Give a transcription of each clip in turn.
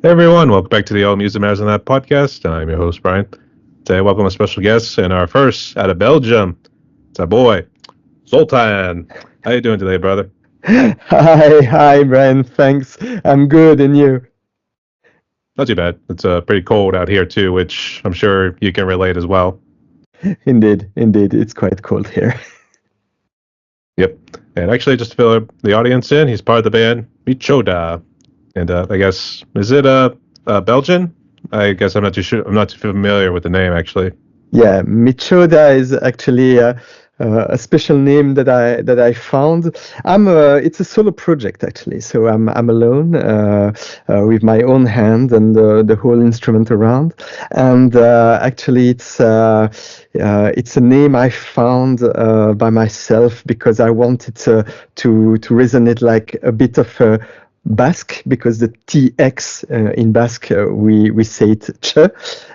Hey everyone, welcome back to the All Music Matters on That podcast. I'm your host, Brian. Today, welcome a special guest and our first out of Belgium. It's our boy, Zoltan. How you doing today, brother? Hi, Brian. Thanks. I'm good, and you? Not too bad. It's pretty cold out here too, which I'm sure you can relate as well. Indeed, it's quite cold here. Yep. And actually, just to fill the audience in, he's part of the band Mitxoda. And I guess, is it Belgian? I guess I'm not too sure. I'm not too familiar with the name, actually. Yeah, Mitxoda is actually a special name that I found. It's a solo project actually, so I'm alone with my own hand and the whole instrument around. And actually, it's a name I found by myself because I wanted to resonate like a bit of Basque, because the TX in Basque we say it ch,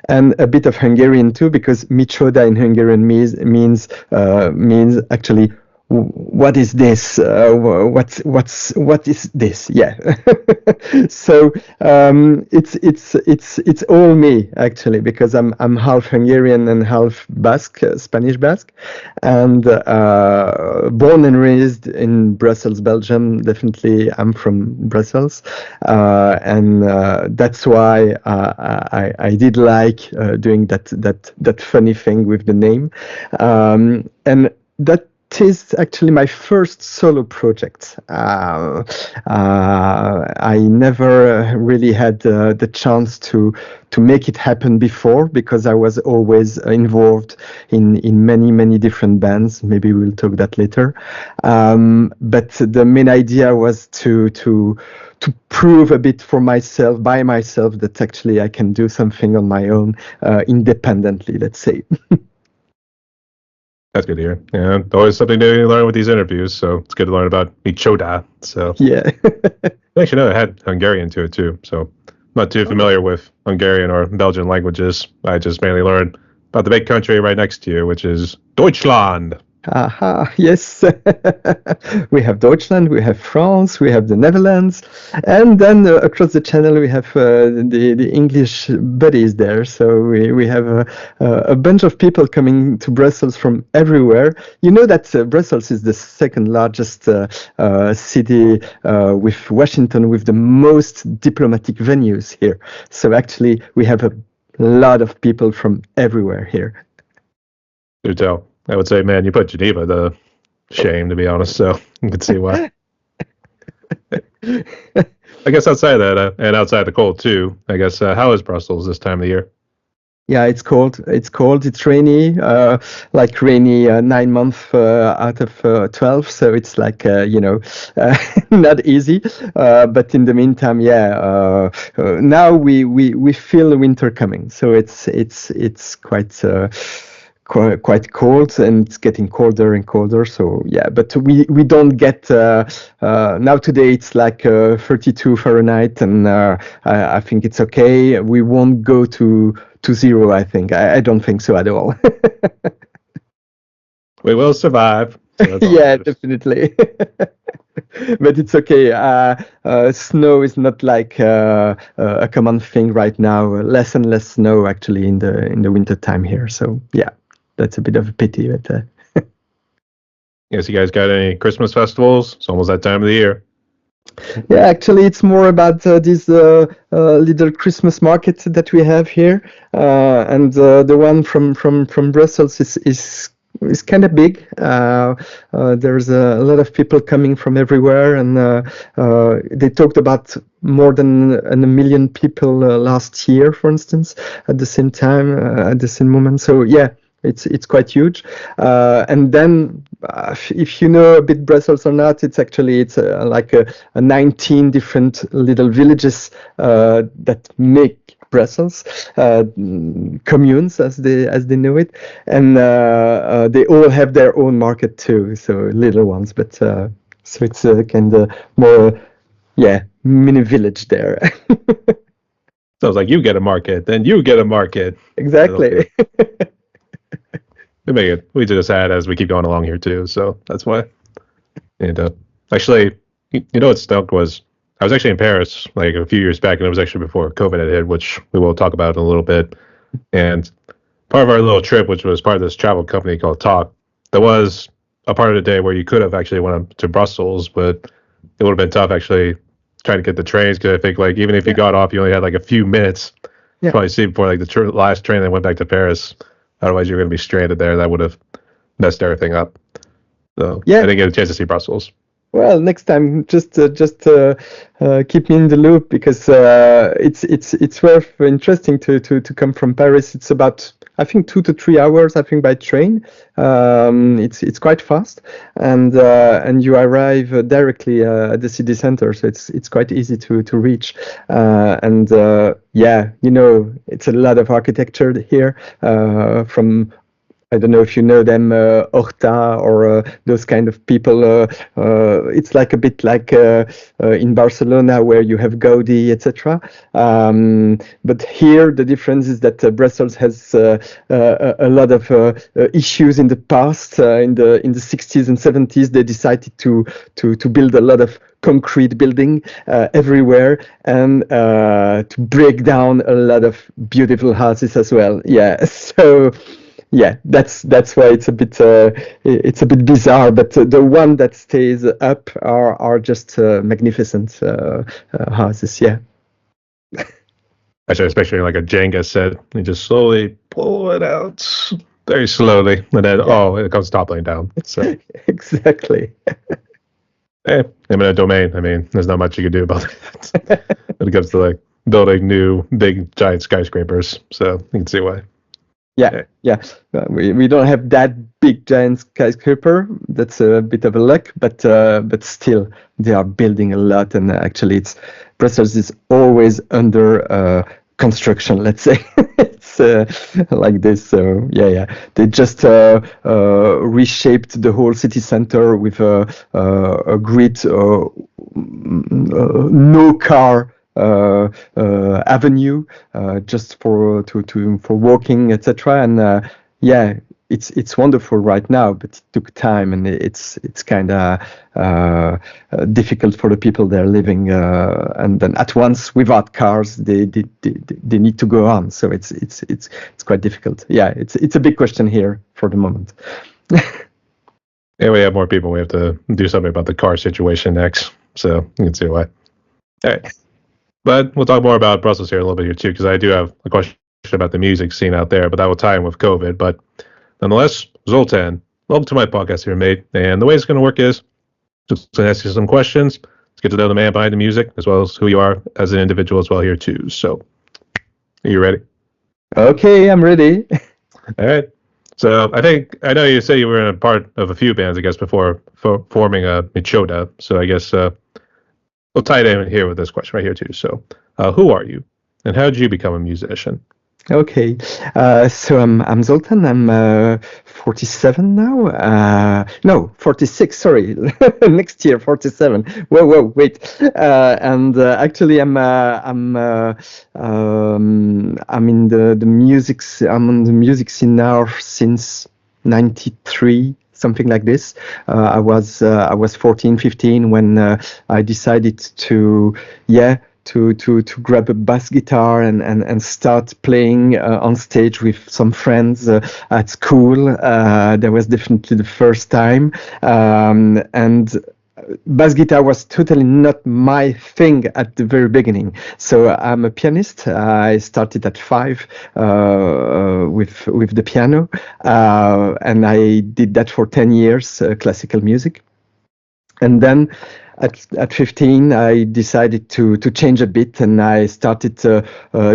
and a bit of Hungarian too, because Mitxoda in Hungarian means actually what is this? What is this? Yeah. So it's all me actually, because I'm half Hungarian and half Basque, Spanish Basque, and born and raised in Brussels, Belgium. Definitely, I'm from Brussels, and that's why I did like doing that funny thing with the name, and that is actually my first solo project. I never really had the chance to make it happen before, because I was always involved in many different bands. Maybe we'll talk that later. But the main idea was to prove a bit for myself, by myself, that actually I can do something on my own, independently, let's say. That's good to hear. Yeah, always something new to learn with these interviews, so it's good to learn about Mitxoda. So, Yeah. actually, no, it had Hungarian to it too, so I'm not too familiar with Hungarian or Belgian languages. I just mainly learned about the big country right next to you, which is Deutschland. Aha, yes. We have Deutschland, we have France, we have the Netherlands, and then across the channel we have the English buddies there. So we have a bunch of people coming to Brussels from everywhere. You know that Brussels is the second largest city, with Washington, with the most diplomatic venues here. So actually we have a lot of people from everywhere here. Do tell. I would say, man, you put Geneva to shame, to be honest. So you can see why. I guess outside of that, and outside the cold too. I guess how is Brussels this time of the year? Yeah, it's cold. It's cold. It's rainy, like rainy 9 months out of 12. So it's like, not easy. But in the meantime, yeah, now we feel winter coming. So it's quite cold, and it's getting colder and colder. So yeah, but we don't get now today it's like 32 Fahrenheit, and I think it's okay. We won't go to zero. I think I don't think so at all. We will survive. So Yeah, definitely. But it's okay. Snow is not like a common thing right now. Less and less snow actually in the winter time here. So yeah, that's a bit of a pity. But Yes, you guys got any Christmas festivals? It's almost that time of the year. yeah, actually, it's more about this little Christmas market that we have here, and the one from Brussels is kind of big. There's a lot of people coming from everywhere, and they talked about more than a million people last year, for instance, at the same time, at the same moment. So yeah. It's quite huge, and then if you know a bit Brussels or not, it's like a 19 different little villages that make Brussels, communes as they know it, and they all have their own market too. So little ones, but so it's kind of more, yeah, mini village there. Sounds like you get a market, then you get a market. Exactly. We make it. We just add as we keep going along here too, so that's why. And actually, you know what stunk was I was actually in Paris like a few years back, and it was actually before COVID had hit, which we will talk about in a little bit. And part of our little trip, which was part of this travel company called Talk, there was a part of the day where you could have actually went up to Brussels, but it would have been tough actually trying to get the trains because I think like even if you got off, you only had like a few minutes to probably see before like the last train that went back to Paris. Otherwise, you're going to be stranded there. That would have messed everything up. So I didn't get a chance to see Brussels. Well, next time, just keep me in the loop because it's worth interesting to come from Paris. It's about I think 2 to 3 hours. I think by train. It's quite fast, and you arrive directly at the city center, so it's quite easy to reach. Yeah, you know, it's a lot of architecture here from. I don't know if you know them, Horta or those kind of people. It's like a bit like in Barcelona where you have Gaudi, etc. But here the difference is that Brussels has a lot of issues in the past. In the 60s and 70s, they decided to build a lot of concrete building everywhere and to break down a lot of beautiful houses as well. Yeah, so. Yeah, that's why it's a bit bizarre, but the one that stays up are just magnificent houses. Yeah. Actually, especially like a Jenga set, you just slowly pull it out very slowly, and then it comes toppling down. So exactly. I'm in a domain. I mean, there's not much you can do about that when it comes to like building new big giant skyscrapers. So you can see why. Yeah. We don't have that big giant skyscraper. That's a bit of a luck, but still they are building a lot, and actually, Brussels is always under construction. Let's say it's like this. So yeah. They just reshaped the whole city center with a grid, no car. Avenue just for walking, etc. And it's wonderful right now, but it took time, and it's kind of difficult for the people there living, and then at once without cars they need to go on, so it's quite difficult. Yeah, it's a big question here for the moment. Yeah, we have more people. We have to do something about the car situation next, so you can see why. All right. But we'll talk more about Brussels here a little bit here too, because I do have a question about the music scene out there, but that will tie in with COVID. But nonetheless, Zoltan, welcome to my podcast here, mate. And the way it's going to work is just to ask you some questions. Let's get to know the man behind the music, as well as who you are as an individual as well here too. So, are you ready? Okay, I'm ready. All right. So I know you say you were in a part of a few bands, I guess, before forming a Mitxoda. So I guess we'll tie it in here with this question right here too. So, who are you, and how did you become a musician? Okay, so I'm Zoltan. I'm 47 now. No, 46. Sorry, next year 47. Whoa, wait. And actually, I'm in the music. I'm on the music scene now since '93. Something like this. I was 14, 15 when I decided to grab a bass guitar and start playing on stage with some friends at school. That was definitely the first time, and bass guitar was totally not my thing at the very beginning. So I'm a pianist. I started at 5 with the piano, and I did that for 10 years, classical music. And then at 15, I decided to change a bit, and I started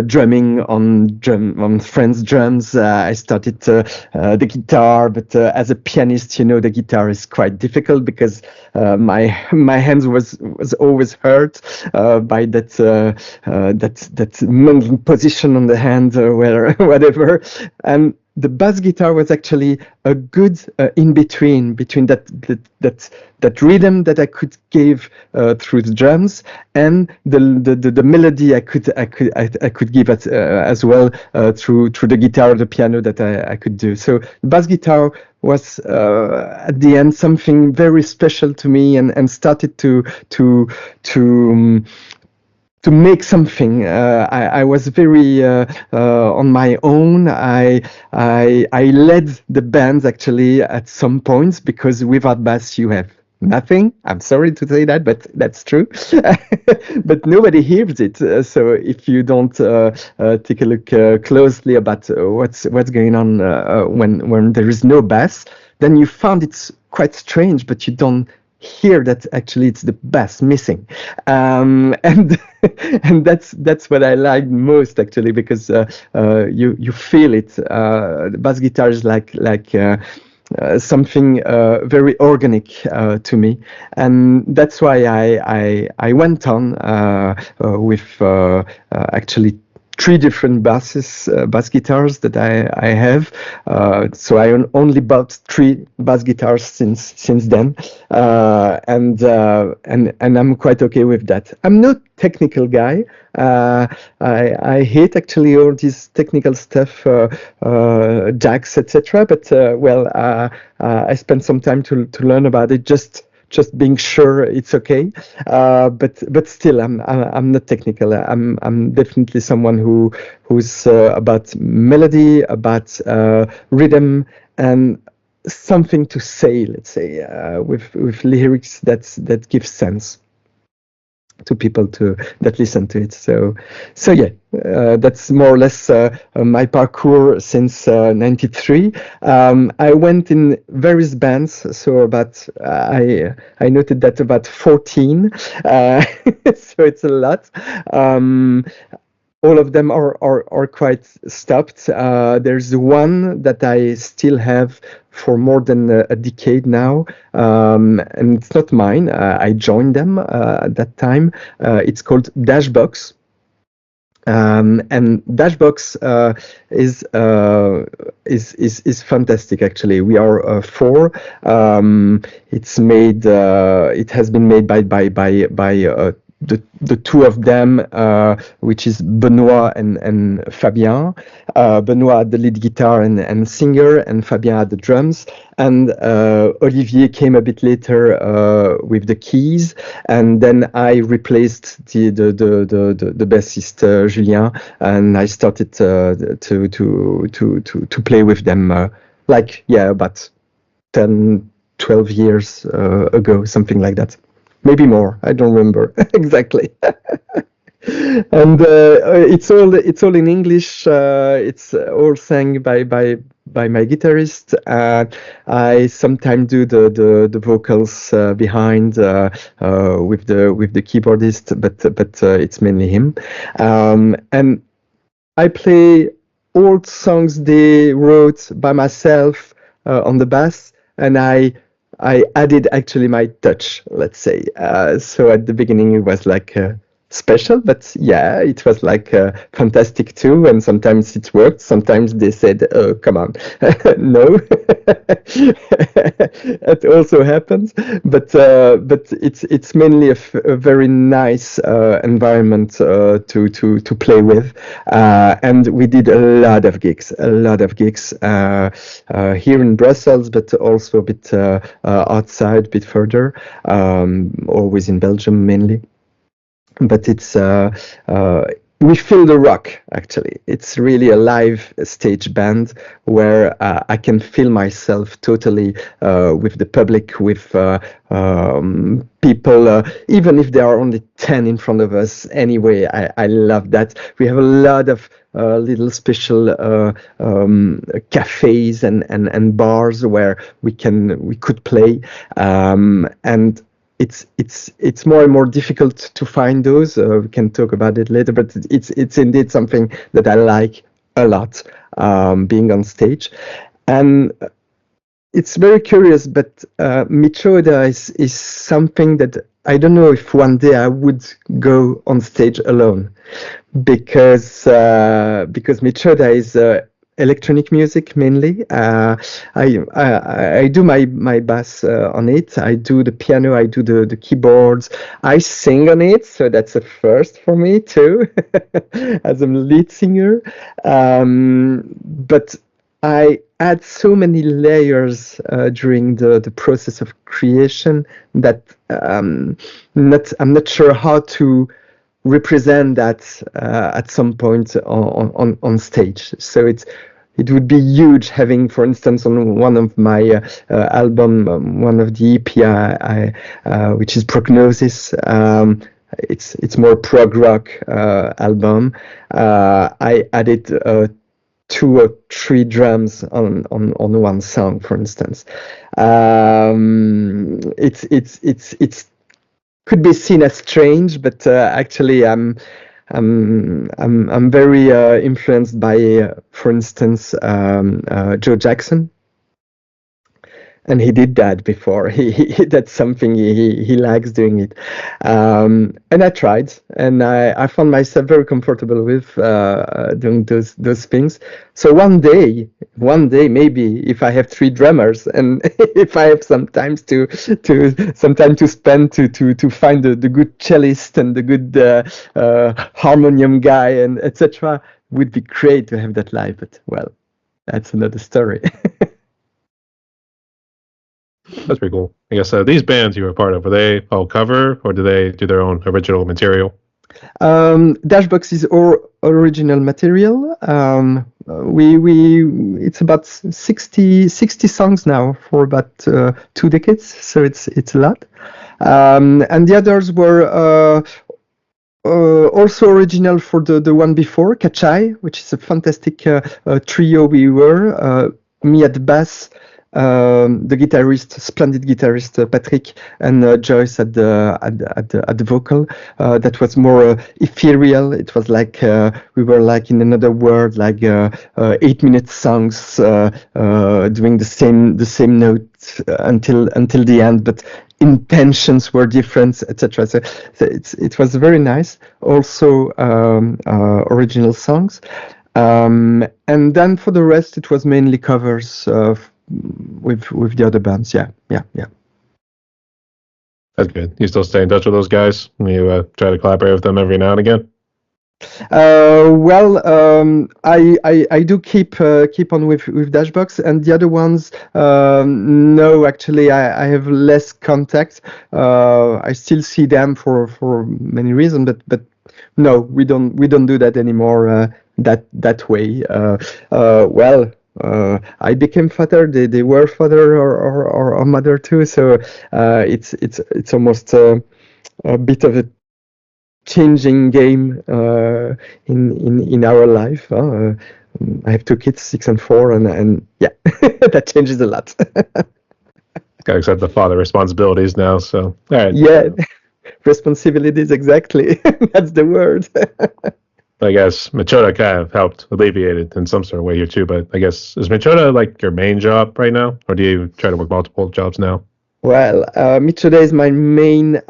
drumming on friends' drums. I started the guitar, but as a pianist, the guitar is quite difficult because my hands was always hurt by that position on the hand, where whatever. And the bass guitar was actually a good in between that rhythm that I could give through the drums, and the melody I could give as well through the guitar or the piano that I could do. So the bass guitar was at the end something very special to me, and started to make something. I was very on my own. I led the bands actually at some points, because without bass you have nothing. I'm sorry to say that, but that's true. But nobody hears it. So if you don't take a look closely about what's going on when there is no bass, then you found it's quite strange, but you don't hear that actually it's the bass missing, and and that's what I like most actually, because you feel it. The bass guitar is like something very organic to me, and that's why I went on with actually 3 different bass guitars that I have. So I only bought 3 bass guitars since then, and I'm quite okay with that. I'm not technical guy. I hate actually all this technical stuff, jacks, etc. But I spent some time to learn about it, just being sure it's okay, but still I'm not technical. I'm definitely someone who's about melody, about rhythm, and something to say, let's say, with lyrics that give sense to people that listen to it. So yeah, that's more or less my parkour since '93. I went in various bands, so about I noted that about 14. So it's a lot. All of them are quite stopped. There's one that I still have for more than a decade now, and it's not mine. I joined them at that time. It's called Dashbox. And Dashbox is fantastic. Actually, we are 4. It's made. It has been made by the 2 of them, which is Benoit and Fabien. Benoit at the lead guitar and singer, and Fabien at the drums. And Olivier came a bit later with the keys, and then I replaced the bassist Julien, and I started to play with them about 10, 12 years ago, something like that. Maybe more. I don't remember exactly. And it's all in English. It's all sang by my guitarist. I sometimes do the vocals behind with the keyboardist, but it's mainly him. And I play old songs they wrote by myself on the bass, and I added actually my touch, let's say. So at the beginning it was like special, but yeah, it was like fantastic too. And sometimes it worked. Sometimes they said, "Oh, come on, no." It also happens, but it's mainly a very nice environment to play with, and we did a lot of gigs here in Brussels, but also a bit outside, a bit further, always in Belgium mainly. But it's we feel the rock. Actually, it's really a live stage band where I can feel myself totally with the public, with people, even if there are only 10 in front of us. Anyway, I love that. We have a lot of little special cafes and bars where we could play, and it's more and more difficult to find those. We can talk about it later, but it's indeed something that I like a lot, being on stage. And it's very curious, but Mitxoda is something that I don't know if one day I would go on stage alone, because Mitxoda is electronic music mainly. I do my bass on it. I do the piano. I do the keyboards. I sing on it, so that's a first for me too, as a lead singer. But I add so many layers during the process of creation that I'm not sure how to represent that at some point on stage. So it would be huge having, for instance, on one of my album, one of the EP, which is Prognosis. It's more prog rock album. I added 2 or 3 drums on one song, for instance. It's could be seen as strange, but actually I'm very influenced by, for instance, Joe Jackson. And he did that before. That's something he likes doing it. And I tried, and I found myself very comfortable with doing those things. So one day, maybe if I have 3 drummers, and if I have some time to spend to find the good cellist and the good harmonium guy and etc., would be great to have that live. But well, that's another story. That's pretty cool. I guess these bands you were a part of, were they all cover or do they do their own original material? Dashbox is our original material. It's about 60 songs now for about 2 decades, so it's a lot. And the others were also original for the one before, Kachai, which is a fantastic trio we were. Me at the bass, the guitarist, splendid guitarist Patrick, and Joyce at the vocal. That was more ethereal. It was like we were like in another world, like 8-minute songs doing the same note until the end, but intentions were different, etc. So it was very nice. Also original songs. And then for the rest, it was mainly covers with the other bands. Yeah. That's good. You still stay in touch with those guys? You try to collaborate with them every now and again? Well, I do keep on with Dashbox, and the other ones, no, actually, I have less contact. I still see them for many reasons, but no, we don't do that anymore that way. Well, I became father. They were father or mother too. So it's almost a bit of a changing game in our life. I have 2 kids, 6 and 4, and yeah, that changes a lot. Gotta accept the father responsibilities now. So all right. Yeah, responsibilities, exactly. That's the word. I guess Mitxoda kind of helped alleviate it in some sort of way here too. But I guess, is Mitxoda like your main job right now, or do you try to work multiple jobs now? Well, Mitxoda is my main,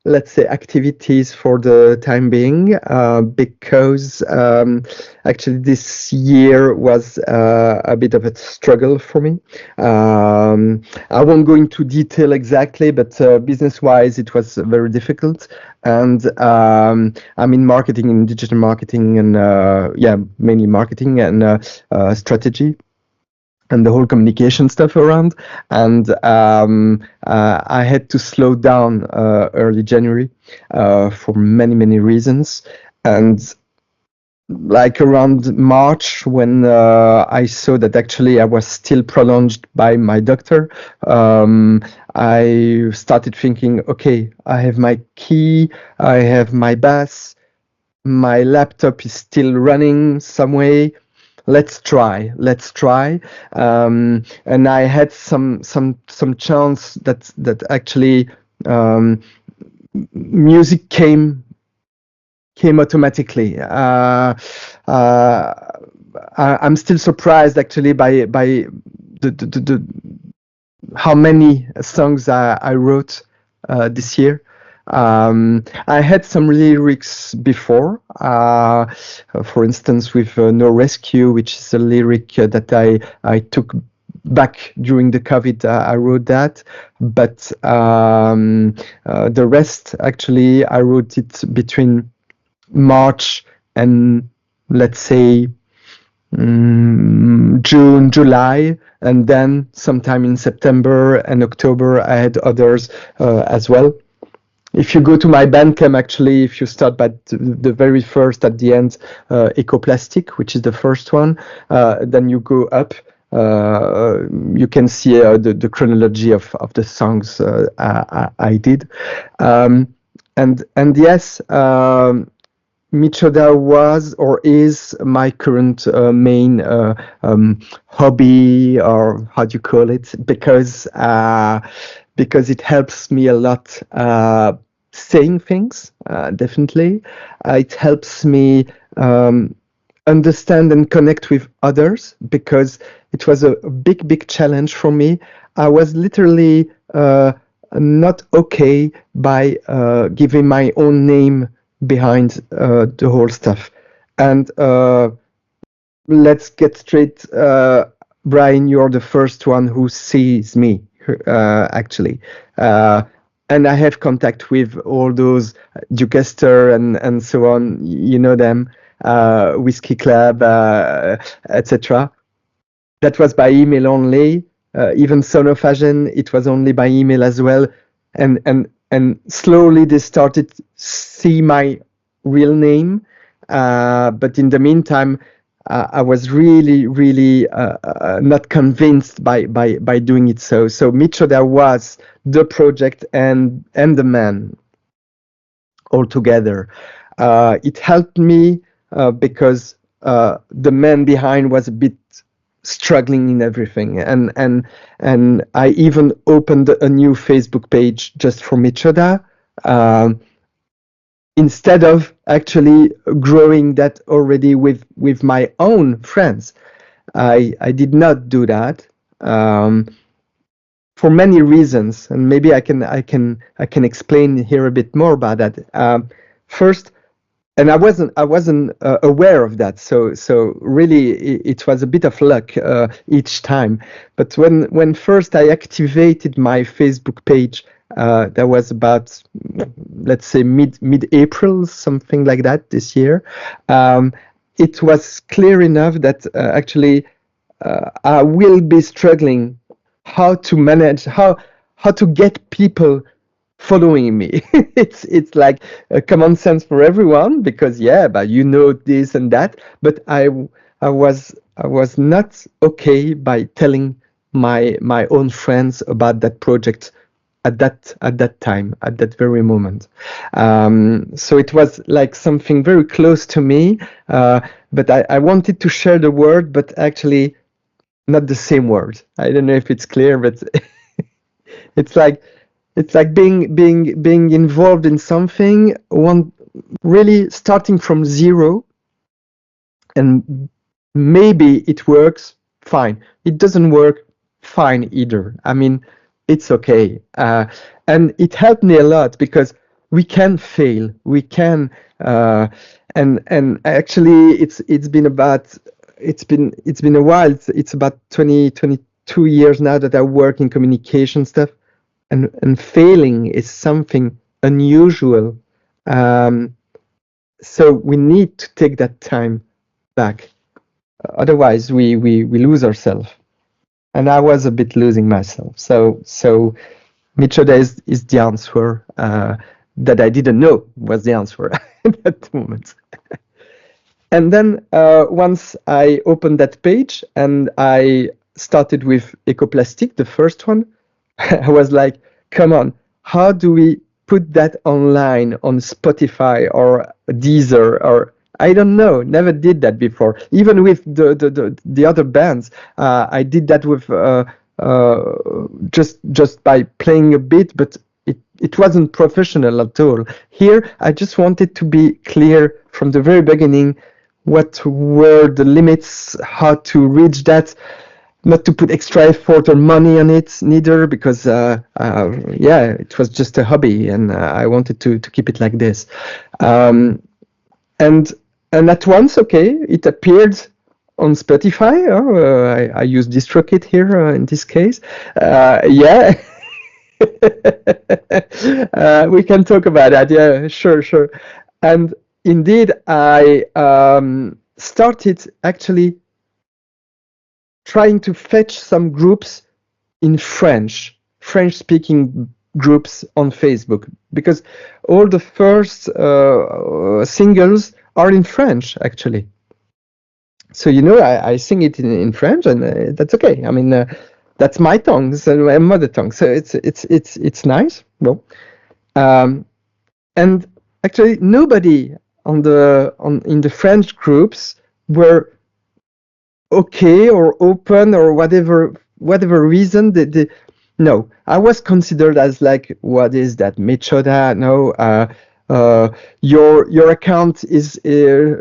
let's say, activities for the time being, because actually this year was a bit of a struggle for me. I won't go into detail exactly, but business-wise, it was very difficult. And I'm in marketing, in digital marketing, and mainly marketing and strategy, and the whole communication stuff around. And I had to slow down early January for many reasons. And like around March, when I saw that actually I was still prolonged by my doctor, I started thinking, okay, I have my key, I have my bass, my laptop is still running some way. Let's try. And I had some chance that actually music came automatically. I'm still surprised actually by the how many songs I wrote this year. I had some lyrics before, for instance, with No Rescue, which is a lyric that I took back during the COVID. I wrote that, but the rest, actually, I wrote it between March and, let's say, June, July, and then sometime in September and October, I had others as well. If you go to my Bandcamp, actually, if you start by the very first at the end, Ecoplastic, which is the first one, then you go up. You can see the chronology of the songs I did, and yes. Mitxoda was or is my current main hobby, or how do you call it? Because it helps me a lot saying things. Definitely, it helps me understand and connect with others, because it was a big challenge for me. I was literally not okay by giving my own name behind the whole stuff. And let's get straight, Brian, you're the first one who sees me, actually. And I have contact with all those Ducaster and so on, you know them, Whiskey Club, etc. That was by email only. Even Sonophagen, it was only by email as well. And slowly they started see my real name, but in the meantime, I was really not convinced by doing it. So Mitxoda was the project and the man altogether. It helped me because the man behind was a bit struggling in everything, and I even opened a new Facebook page just for Mitxoda, instead of actually growing that already with my own friends. I did not do that for many reasons, and maybe I can explain here a bit more about that. First, and I wasn't aware of that, so really it was a bit of luck each time. But when first I activated my Facebook page, that was about, let's say, mid-April, something like that this year. It was clear enough that actually I will be struggling how to manage, how to get people following me. It's like a common sense for everyone, because but you know this and that, but I was not okay by telling my own friends about that project at that time, at that very moment. So it was like something very close to me, but I wanted to share the word, but actually not the same word. I don't know if it's clear, but it's like being involved in something, one really starting from zero, and maybe it works fine. It doesn't work fine either. I mean, it's okay. And it helped me a lot, because we can fail. We can, and actually it's been a while. It's about 22 years now that I work in communication stuff. And failing is something unusual. So we need to take that time back. Otherwise, we lose ourselves. And I was a bit losing myself. So Mitxoda is the answer that I didn't know was the answer at that moment. And then once I opened that page and I started with Ecoplastic, the first one, I was like, come on, how do we put that online on Spotify or Deezer, or I don't know, never did that before. Even with the other bands, I did that with just by playing a bit, but it wasn't professional at all. Here, I just wanted to be clear from the very beginning what were the limits, how to reach that. not to put extra effort or money on it neither, because it was just a hobby, and I wanted to keep it like this. And at once, okay, it appeared on Spotify. I use DistroKid here in this case. We can talk about that. Yeah, sure. And indeed, I started actually trying to fetch some groups in French-speaking groups on Facebook, because all the first singles are in French, actually. So, I sing it in French, and that's okay. I mean, that's my tongue, so my mother tongue. So it's nice. Well, and actually, nobody in the French groups were okay or open, or whatever reason. No, I was considered as like, what is that, Mitxoda? No, your account is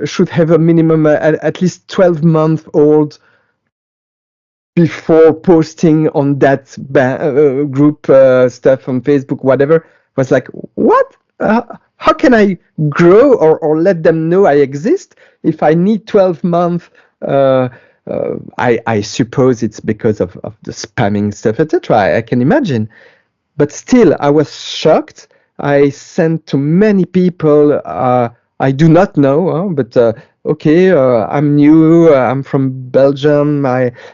should have a minimum at least 12-month old before posting on that group stuff on Facebook, whatever. Was like, what? How can I grow or let them know I exist if I need 12 months? I suppose it's because of the spamming stuff, etc. I can imagine. But still, I was shocked. I sent to many people I do not know, but okay, I'm new, I'm from Belgium,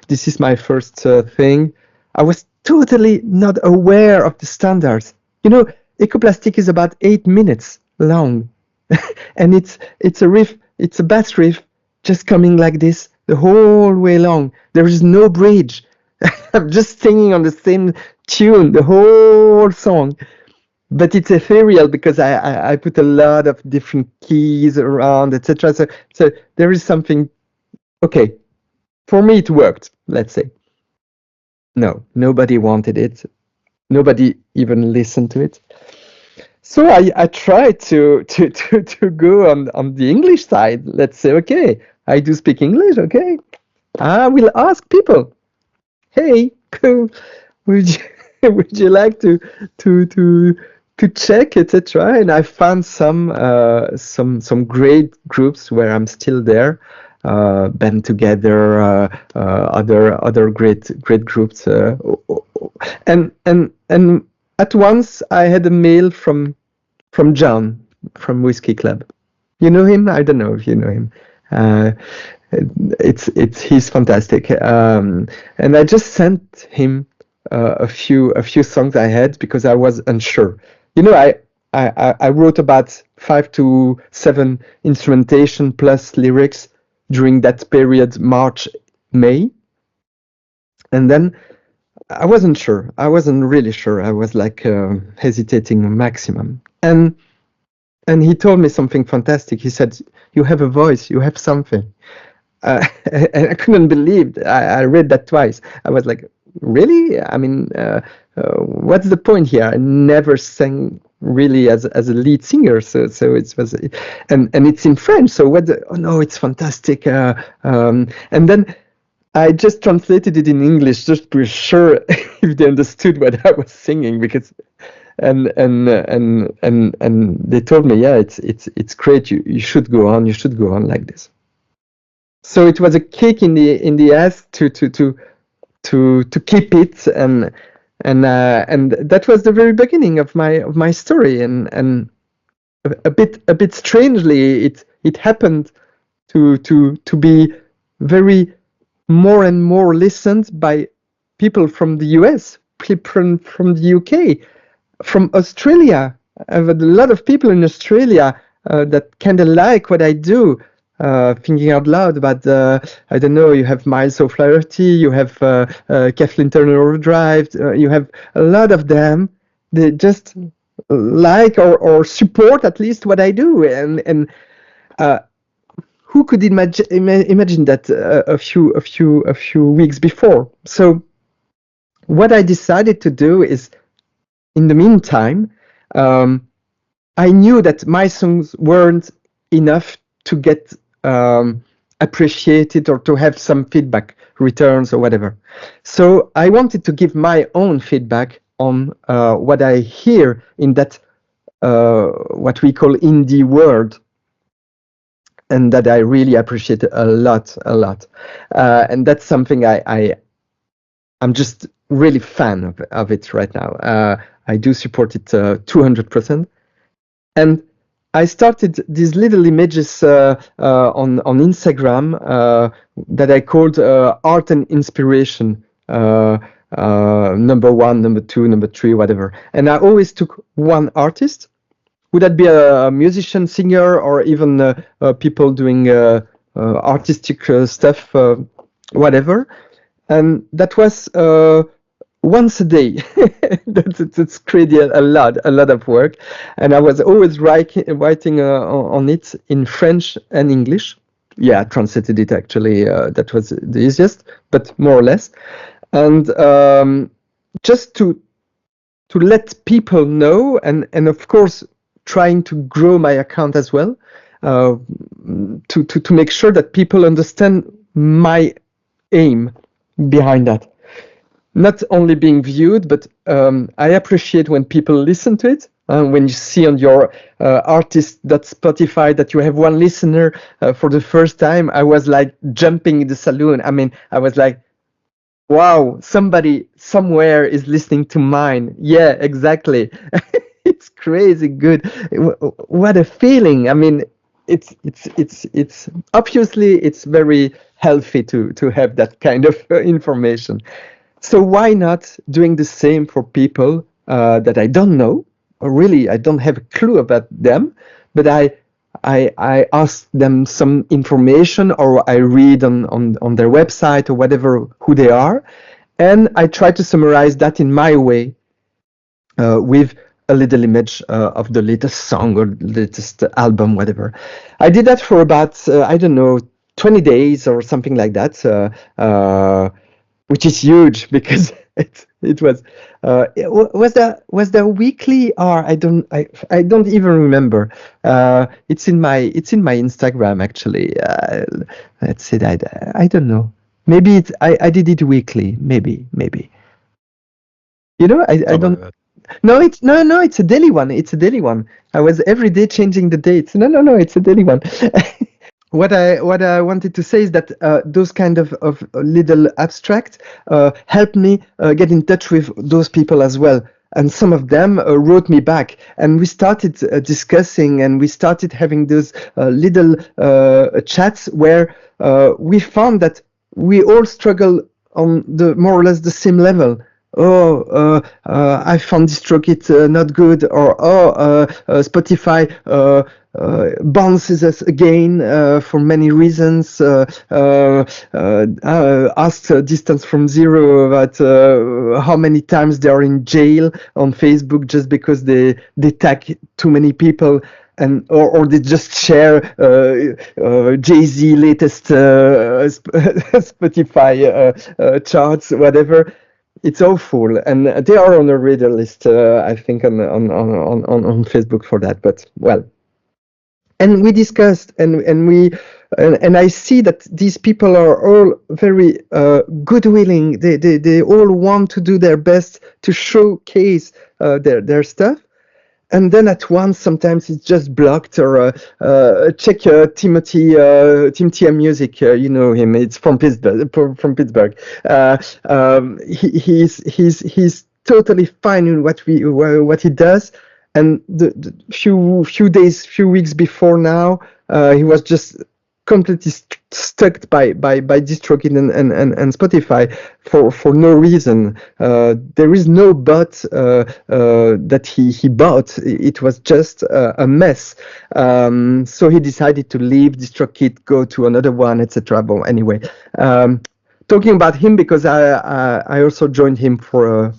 this is my first thing. I was totally not aware of the standards. Ecoplastic is about 8 minutes long, and it's a riff, it's a bass riff, just coming like this the whole way long. There is no bridge. I'm just singing on the same tune the whole song. But it's ethereal because I put a lot of different keys around, etc. So there is something. Okay, for me it worked. Let's say. No, nobody wanted it. Nobody even listened to it. So I tried to go on the English side. Let's say, okay, I do speak English. Okay, I will ask people. Hey, cool. Would you like to check, etc. And I found some great groups where I'm still there. Band Together, other great groups, and at once I had a mail from John from Whiskey Club. You know him? I don't know if you know him. He's fantastic. And I just sent him a few songs I had because I was unsure. I wrote about 5 to 7 instrumentation plus lyrics during that period, March, May. And then I wasn't sure. I wasn't really sure. I was like hesitating maximum. And he told me something fantastic. He said, "You have a voice. You have something." And I couldn't believe it. I read that twice. I was like, really? I mean, what's the point here? I never sang really as a lead singer, so it was, and it's in French. So oh no, it's fantastic. And then I just translated it in English just to be sure if they understood what I was singing, because and they told me, yeah, it's great. You should go on. You should go on like this. So it was a kick in the ass to keep it, and that was the very beginning of my story, and a bit strangely it happened to be very more and more listened by people from the US, people from the UK, from Australia. I've had a lot of people in Australia that kind of like what I do. Thinking out loud about I don't know, you have Miles O'Flaherty, you have Kathleen Turner Overdrive, you have a lot of them. They just like or support at least what I do, and who could imagine that a few weeks before? So what I decided to do is, in the meantime, I knew that my songs weren't enough to get appreciate it or to have some feedback, returns or whatever. So I wanted to give my own feedback on what I hear in that what we call indie world, and that I really appreciate a lot. And that's something I'm just really fan of it right now. I do support it 200%. And I started these little images on Instagram that I called art and inspiration. Number 1, number 2, number 3, whatever. And I always took one artist. Would that be a musician, singer, or even people doing artistic stuff, whatever? And that was once a day. That's crazy, a lot of work. And I was always writing on it in French and English. Yeah, I translated it actually. That was the easiest, but more or less. And just to let people know, and of course, trying to grow my account as well, to make sure that people understand my aim behind that. Not only being viewed, but I appreciate when people listen to it. When you see on your artist.spotify that you have one listener for the first time, I was like jumping in the saloon. I mean, I was like, wow, somebody somewhere is listening to mine. Yeah, exactly. It's crazy good. What a feeling. I mean, it's obviously it's very healthy to have that kind of information. So why not doing the same for people that I don't know, or really I don't have a clue about them, but I ask them some information, or I read on their website or whatever who they are, and I try to summarize that in my way with a little image of the latest song or latest album, whatever. I did that for about I don't know, 20 days or something like that, which is huge because it was was there weekly, or I don't even remember. It's in my Instagram actually. Let's see that I don't know. Maybe I did it weekly. Maybe. You know, I don't. No, it's a daily one. It's a daily one. I was every day changing the dates. No, it's a daily one. What I wanted to say is that those kind of little abstract helped me get in touch with those people as well. And some of them wrote me back, and we started discussing, and we started having those little chats where we found that we all struggle on the more or less the same level. I found DistroKid not good, or Spotify bounces us again for many reasons. Asked Distance from Zero about how many times they are in jail on Facebook just because they tag too many people. And or they just share Jay-Z latest Spotify charts, whatever. It's awful, and they are on a reader list, I think, on Facebook for that. But well, and we discussed, and I see that these people are all very good-willing. They all want to do their best to showcase their stuff. And then at once, sometimes it's just blocked, or check Timothy Music. You know him. It's from Pittsburgh. He's totally fine in what he does. And the few weeks before now, he was just completely stuck by DistroKid and Spotify for no reason. There is no bot that he bought. It was just a mess. So he decided to leave DistroKid, go to another one, etc. But anyway, talking about him because I also joined him for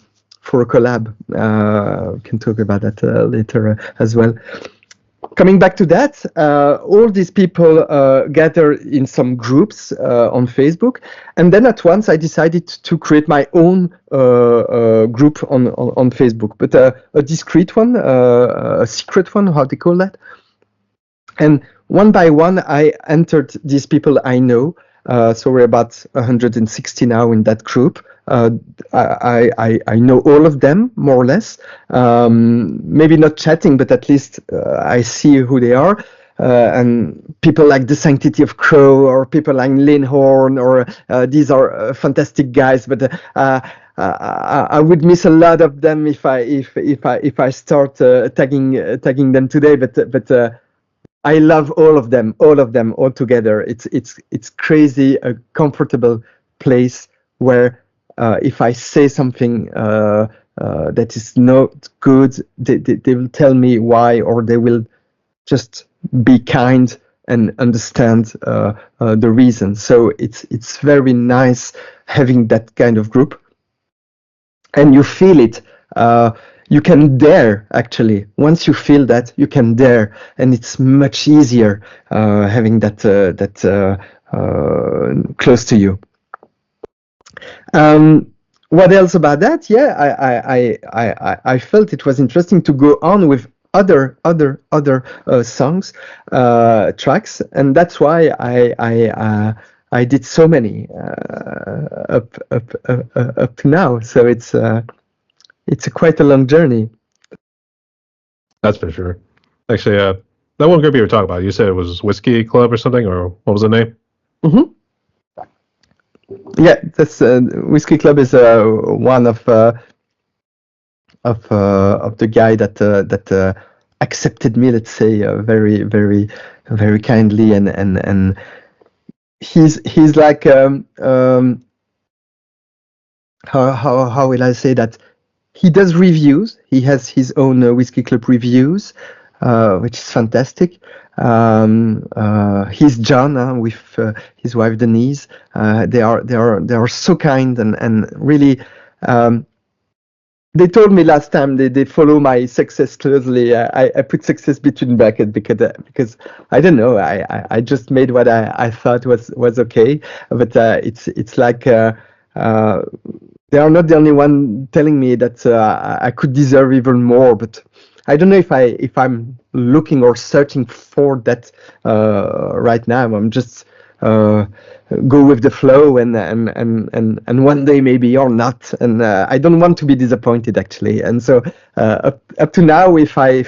a collab. We can talk about that later as well. Coming back to that, all these people gather in some groups on Facebook, and then at once I decided to create my own group on Facebook, but a discreet one, a secret one, how do you call that? And one by one, I entered these people I know. So we're about 160 now in that group. I know all of them more or less. Maybe not chatting, but at least I see who they are. And people like The Sanctity of Crow, or people like Linhorn, or these are fantastic guys. But I would miss a lot of them if I start tagging them today. But I love all of them all together. It's crazy, a comfortable place where if I say something that is not good, they will tell me why, or they will just be kind and understand the reason. So it's very nice having that kind of group, and you feel it. You can dare, actually. Once you feel that, you can dare, and it's much easier having that close to you. What else about that? Yeah, I felt it was interesting to go on with other songs, tracks, and that's why I did so many up to now. So it's quite a long journey. That's for sure. Actually, that one group you were talking about, you said it was Whiskey Club or something, or what was the name? Mm-hmm. Yeah, that's Whiskey Club is one of the guy that accepted me, let's say, very very very kindly, and he's like how will I say that? He does reviews. He has his own Whiskey Club reviews, which is fantastic. He's John with his wife Denise. They are so kind and really. They told me last time they follow my success closely. I put success between brackets because I don't know. I just made what I thought was okay. But it's like. They are not the only one telling me that I could deserve even more, but I don't know if I'm looking or searching for that right now. I'm just go with the flow and one day maybe or not, and I don't want to be disappointed actually. And so up to now, if I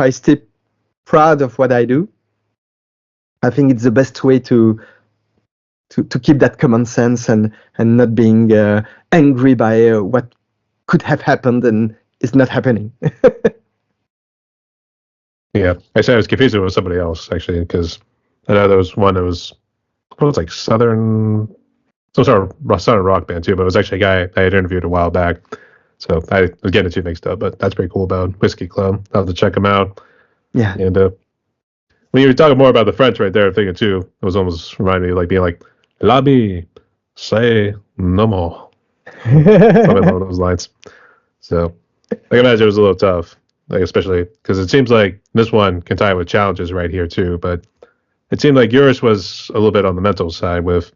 stay proud of what I do, I think it's the best way to keep that common sense and not being angry by what could have happened and is not happening. Yeah, actually, I was confused with somebody else actually, because I know there was one that was like some sort of southern rock band too, but it was actually a guy I had interviewed a while back. So I was getting the two mixed up, but that's pretty cool about Whiskey Club. I'll have to check them out. Yeah. And when you were talking more about the French right there, I'm thinking too, it was almost reminding me of like being like, L'ami, say no more. Something along those lines. So I can imagine it was a little tough, like especially because it seems like this one can tie with challenges right here too, but it seemed like yours was a little bit on the mental side with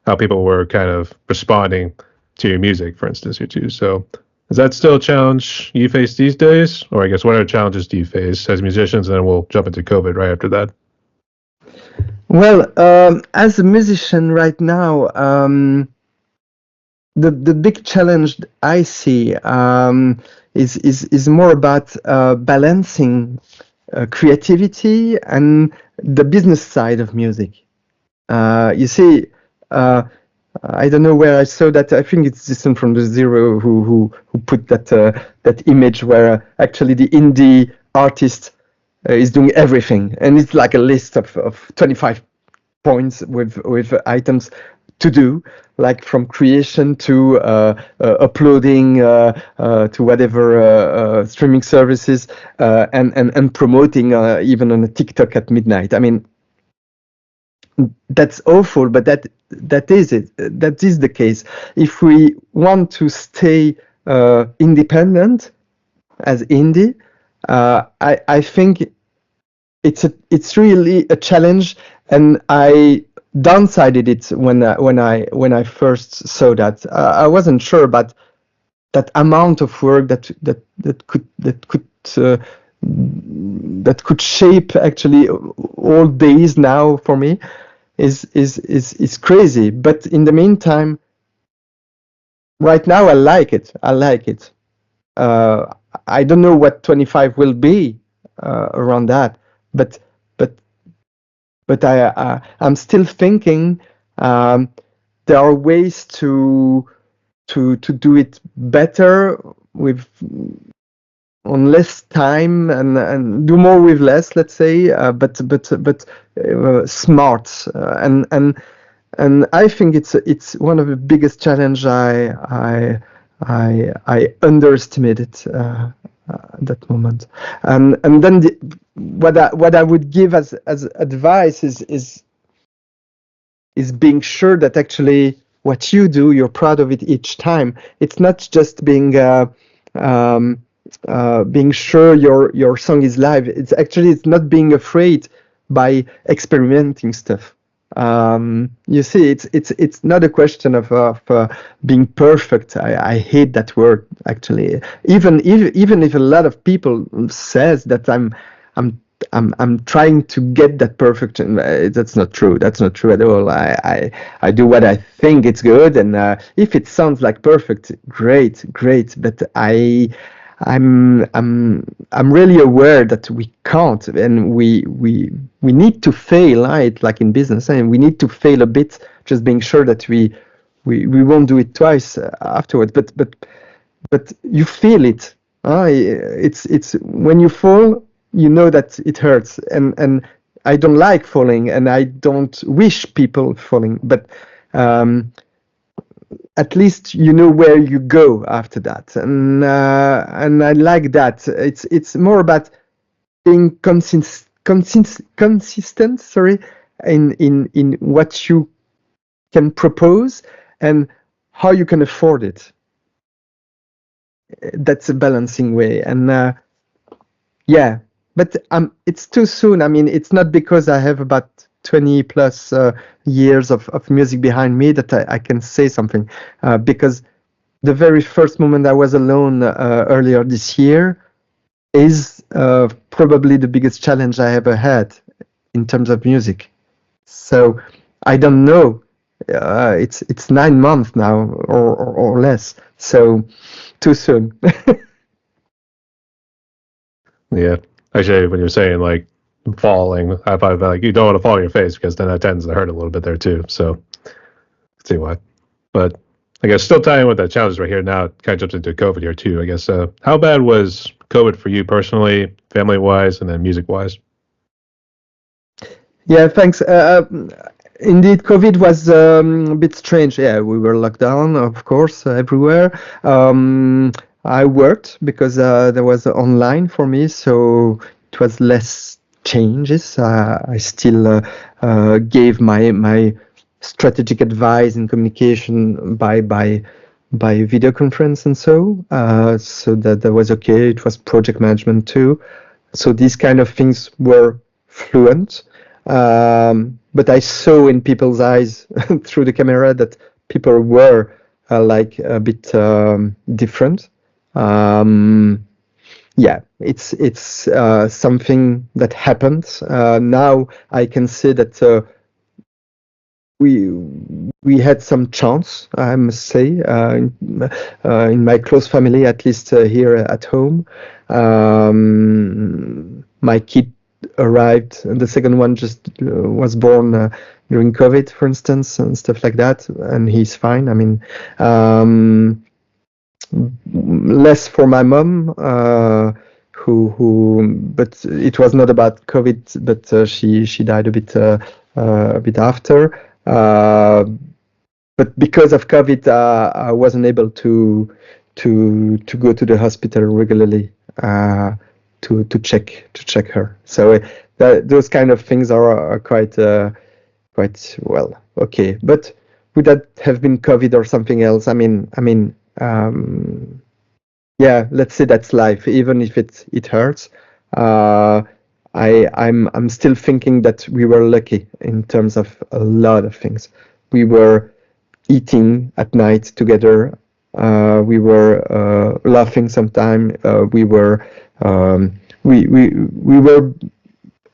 how people were kind of responding to your music, for instance, here too. So is that still a challenge you face these days? Or I guess what other challenges do you face as musicians? And then we'll jump into COVID right after that. Well, as a musician right now, the big challenge I see is more about balancing creativity and the business side of music. You see, I don't know where I saw that. I think it's Jason from the Zero who put that image where actually the indie artist is doing everything, and it's like a list of 25 points with items to do, like from creation to uploading to whatever streaming services and promoting even on a TikTok at midnight. I mean, that's awful, but that is it. That is the case. If we want to stay independent as indie, I think it's really a challenge, and I downsided it when I first saw that. I wasn't sure about that amount of work that could that could shape actually all days now for me is crazy. But in the meantime, right now I like it. I don't know what 25 will be around that, but but I'm still thinking there are ways to do it better with on less time and do more with less, let's say, but smart and I think it's one of the biggest challenge I underestimated at that moment, and then what I would give as advice is being sure that actually what you do, you're proud of it each time. It's not just being sure your song is live. It's not being afraid by experimenting stuff. You see, it's not a question of being perfect. I hate that word actually. Even if a lot of people says that I'm trying to get that perfection. That's not true. That's not true at all. I do what I think it's good, and if it sounds like perfect, great. But I'm really aware that we can't, and we need to fail, right? Like in business, and we need to fail a bit, just being sure that we won't do it twice afterwards. But you feel it. It's when you fall, you know that it hurts, and I don't like falling, and I don't wish people falling, but at least you know where you go after that, and I like that. It's more about being consistent, sorry, in what you can propose and how you can afford it. That's a balancing way, and yeah, but it's too soon. I mean, it's not because I have about 20 plus years of music behind me that I can say something, because the very first moment I was alone earlier this year is probably the biggest challenge I ever had in terms of music. So I don't know. It's 9 months now or less. So too soon. Yeah. Actually, when you're saying like falling, I thought like you don't want to fall on your face because then that tends to hurt a little bit there too. So, see why. But I guess still tying with that challenge right here now, it kind of jumps into COVID here too. I guess how bad was COVID for you personally, family wise, and then music wise? Yeah, thanks. Indeed, COVID was a bit strange. Yeah, we were locked down, of course, everywhere. I worked because there was online for me, so it was less changes. I still gave my strategic advice in communication by video conference and so that was okay. It was project management too, so these kind of things were fluent. But I saw in people's eyes through the camera that people were like a bit different. Yeah, it's something that happened. Now I can say that we had some chance, I must say, in my close family, at least here at home. My kid arrived, and the second one just was born during COVID, for instance, and stuff like that, and he's fine. I mean, less for my mom, but it was not about COVID, but she died a bit after. But because of COVID, I wasn't able to go to the hospital regularly to check her. So those kind of things are quite well okay. But would that have been COVID or something else? I mean, yeah, let's say that's life, even if it hurts. I'm still thinking that we were lucky in terms of a lot of things. We were eating at night together. We were laughing sometime. We were we were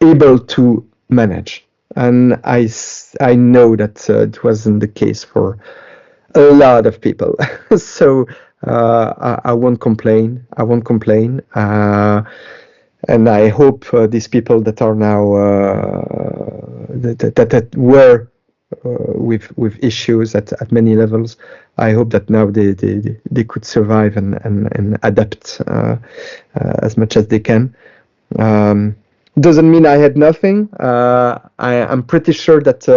able to manage, and I know that it wasn't the case for a lot of people. So I won't complain. I won't complain. And I hope these people that are now that were with issues at many levels, I hope that now they could survive and adapt as much as they can. Doesn't mean I had nothing. I'm pretty sure that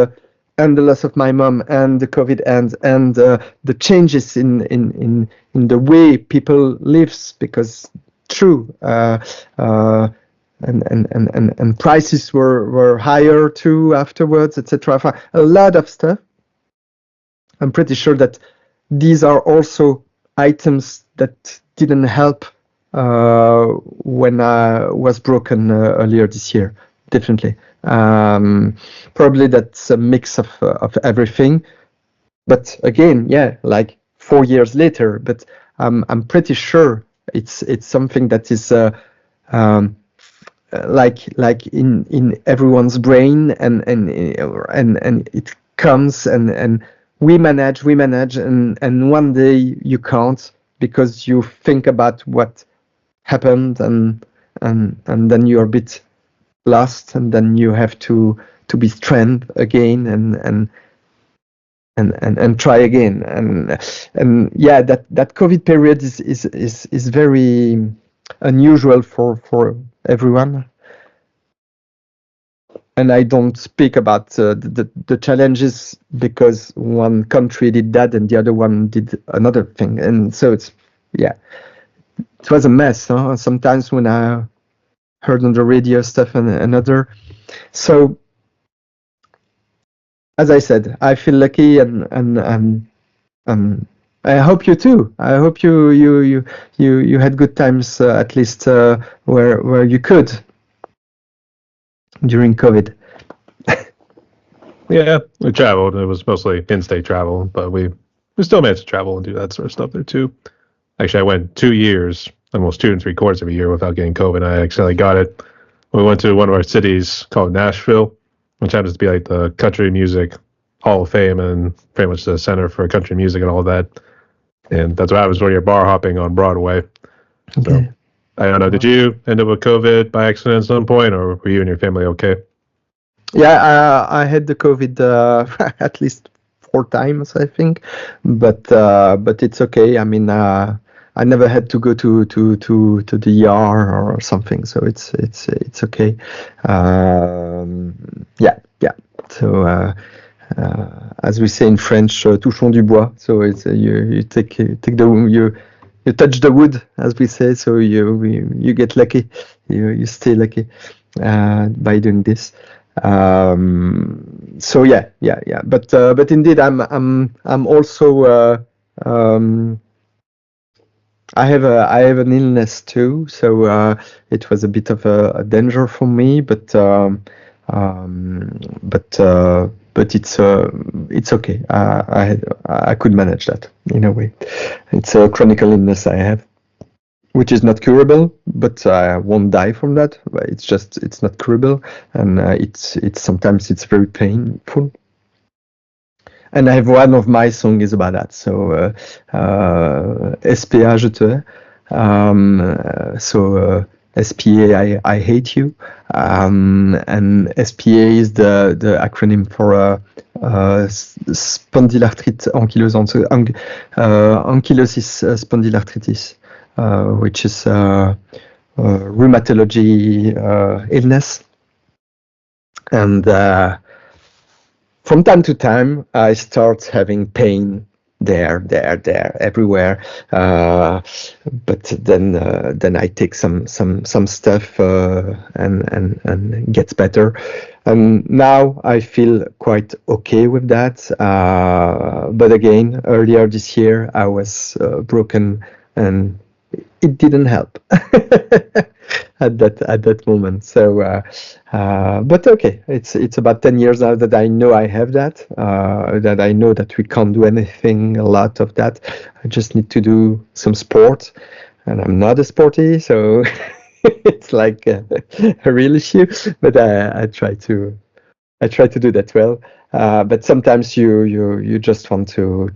and the loss of my mom and the COVID and the changes in the way people lives, because true and prices were higher too afterwards, etc. A lot of stuff. I'm pretty sure that these are also items that didn't help when I was broken earlier this year. Definitely. Probably that's a mix of everything. But again, yeah, like 4 years later. But I'm pretty sure it's something that is like in everyone's brain, and it comes and we manage, and one day you can't, because you think about what happened, and then you're a bit lost, and then you have to be strength again and try again, and yeah, that COVID period is very unusual for everyone. And I don't speak about the challenges because one country did that and the other one did another thing, and so it was a mess. Huh? Sometimes when I heard on the radio stuff and another, so as I said, I feel lucky, and I hope you too. I hope you had good times, at least where you could during COVID. Yeah, we traveled. It was mostly in-state travel, but we still managed to travel and do that sort of stuff there too. Actually, I went 2 years, almost 2 3/4 of a year without getting COVID. I accidentally got it. We went to one of our cities called Nashville, which happens to be like the country music Hall of Fame and pretty much the center for country music and all that. And that's what happens when you're bar hopping on Broadway. So, Okay. I don't know. Did you end up with COVID by accident at some point, or were you and your family okay? Yeah, I had the COVID at least 4 times, I think, but it's okay. I mean, I never had to go to the ER or something, so it's okay. Yeah. So as we say in French, touchons du bois. So it's you take the you touch the wood, as we say. So you get lucky, you stay lucky by doing this. So yeah. But indeed, I'm also I have an illness too, so it was a bit of a danger for me, but it's okay. I could manage that in a way. It's a chronic illness I have, which is not curable, but I won't die from that. It's not curable, and it's sometimes it's very painful. And I have one of my songs is about that. So SPA, je te hais. So SPA, I hate you. And SPA is the acronym for spondylarthrite ankylosis, ankylosis spondylarthritis, which is rheumatology illness. And from time to time, I start having pain there, everywhere. But then I take some stuff and gets better. And now I feel quite okay with that. But again, earlier this year I was broken, and it didn't help at that moment. So, but okay, it's about 10 years now that I know I have that. That I know that we can't do anything, a lot of that. I just need to do some sport, and I'm not a sporty, so it's like a real issue, but I try to do that well. But sometimes you just want to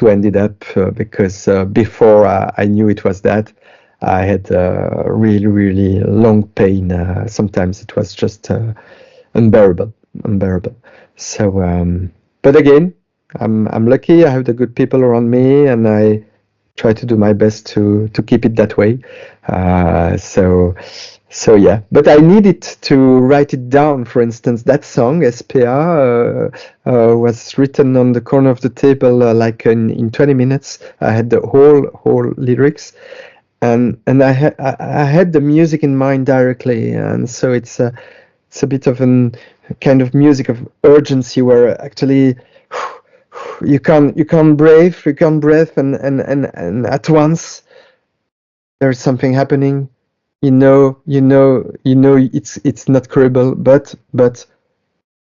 end it up because before I knew it was that, I had really really long pain. Sometimes it was just unbearable, unbearable. So, but again, I'm lucky. I have the good people around me, and I try to do my best to keep it that way. So yeah, but I needed to write it down. For instance, that song SPA was written on the corner of the table like in 20 minutes. I had the whole lyrics, and I had the music in mind directly, and so it's a bit of an kind of music of urgency where actually you can't breathe, and at once there's something happening. It's not credible, but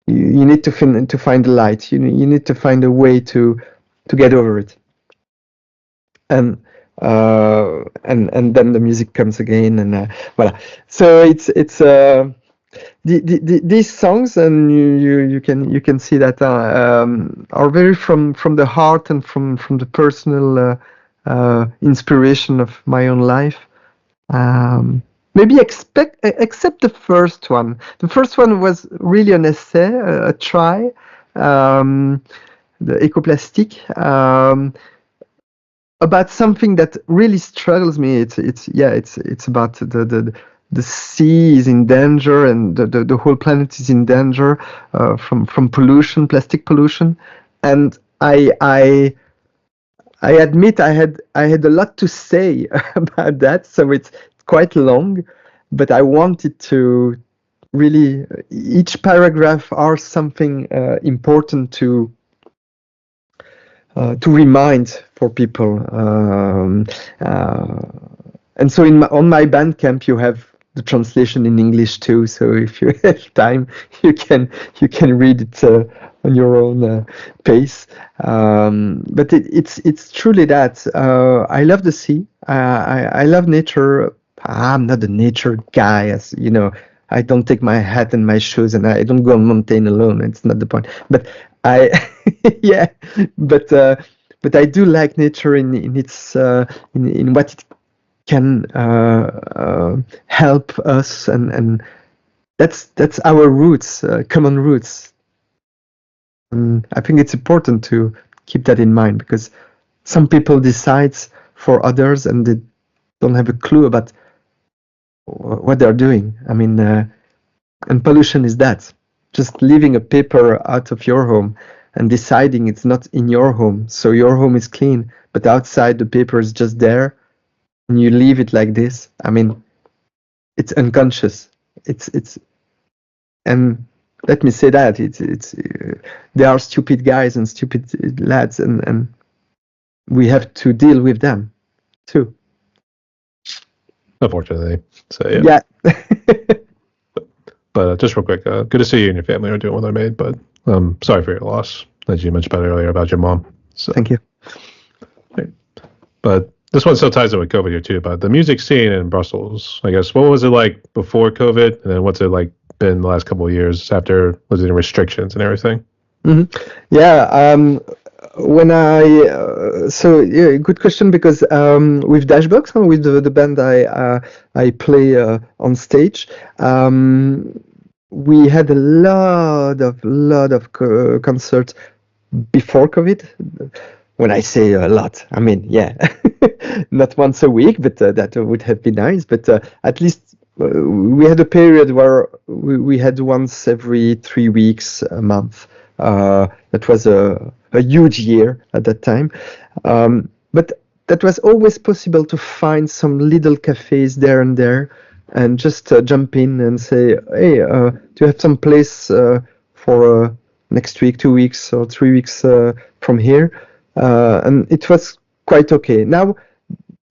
you need to find the light. You need to find a way to get over it, and and then the music comes again, and voilà. So it's these songs, and you can see that are very from the heart and from the personal inspiration of my own life. Maybe except the first one. The first one was really an essay, a try, the ecoplastic, about something that really struggles me. It's about the sea is in danger, and the whole planet is in danger from pollution, plastic pollution, and I admit I had a lot to say about that, so it's quite long, but I wanted to really each paragraph are something important to remind for people, and so on my Bandcamp you have the translation in English too. So if you have time, you can read it on your own pace. But it's truly that I love the sea. I love nature. I'm not a nature guy, as you know. I don't take my hat and my shoes, and I don't go on mountain alone. It's not the point. But I, yeah, but I do like nature in its in what it can help us, and that's our roots, common roots. And I think it's important to keep that in mind, because some people decide for others and they don't have a clue about what they're doing. I mean, and pollution is that. Just leaving a paper out of your home and deciding it's not in your home, so your home is clean, but outside the paper is just there, and you leave it like this. I mean, it's unconscious. It's and let me say that it's there are stupid guys and stupid lads, and we have to deal with them too. Unfortunately, so yeah. But just real quick, good to see you and your family are doing what they're made. But sorry for your loss, as you mentioned earlier about your mom. So, thank you. But this one still ties in with COVID here too. But the music scene in Brussels, I guess, what was it like before COVID, and then what's it like been the last couple of years after losing restrictions and everything? Mm-hmm. Yeah. When I so yeah, good question, because with Dashbox, with the band I play on stage, we had a lot of concerts before COVID. When I say a lot, I mean, yeah, not once a week, but that would have been nice. But at least we had a period where we had once every 3 weeks, a month. That was a huge year at that time. But that was always possible to find some little cafes there and there, and just jump in and say, hey, do you have some place for next week, 2 weeks, or 3 weeks from here? And it was quite okay. Now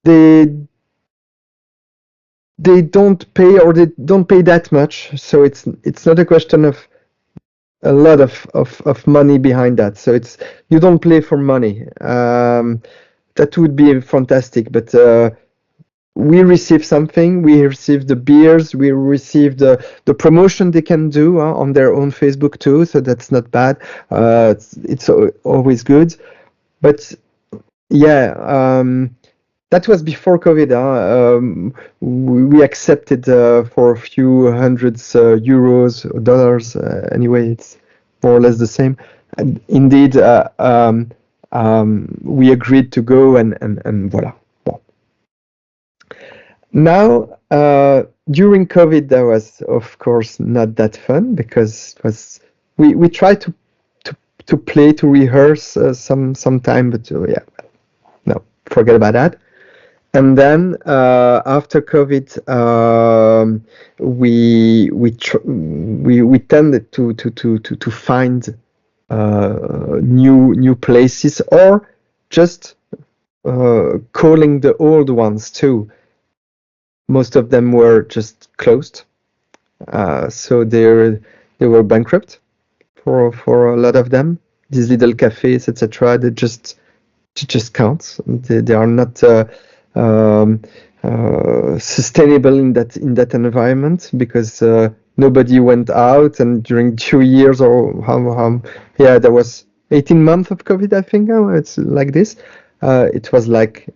they don't pay, or they don't pay that much, so it's not a question of a lot of money behind that. So it's, you don't play for money. That would be fantastic, but we receive something. We receive the beers. We receive the promotion they can do on their own Facebook too. So that's not bad. It's always good. But yeah, that was before COVID. We accepted for a few hundreds euros or dollars. Anyway, it's more or less the same. And indeed, we agreed to go, and voila. Well, now, during COVID, that was of course not that fun because it was we tried to play, to rehearse some time, but yeah, no, forget about that. And then after COVID, we tended to find new places, or just calling the old ones too. Most of them were just closed, so they were bankrupt for a lot of them. These little cafes, etc. They just can't. They are not sustainable in that environment, because nobody went out, and during 2 years or how yeah, there was 18 months of COVID, I think. It's like this. It was like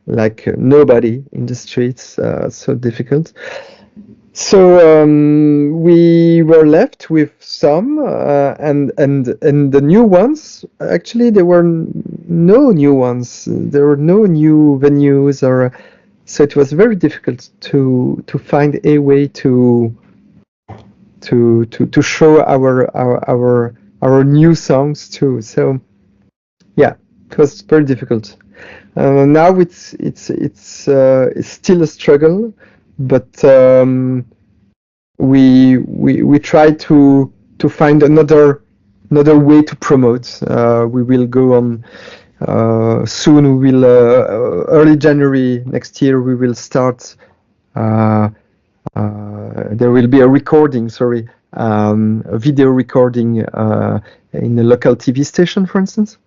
nobody in the streets, so difficult. So we were left with some, and the new ones. Actually, there were no new ones. There were no new venues, or so it was very difficult to find a way to show our new songs too. So yeah, it was very difficult. Now it's still a struggle, but we try to find another way to promote. We will go on soon. We will early January next year. We will start. There will be a recording. Sorry, a video recording in a local TV station, for instance.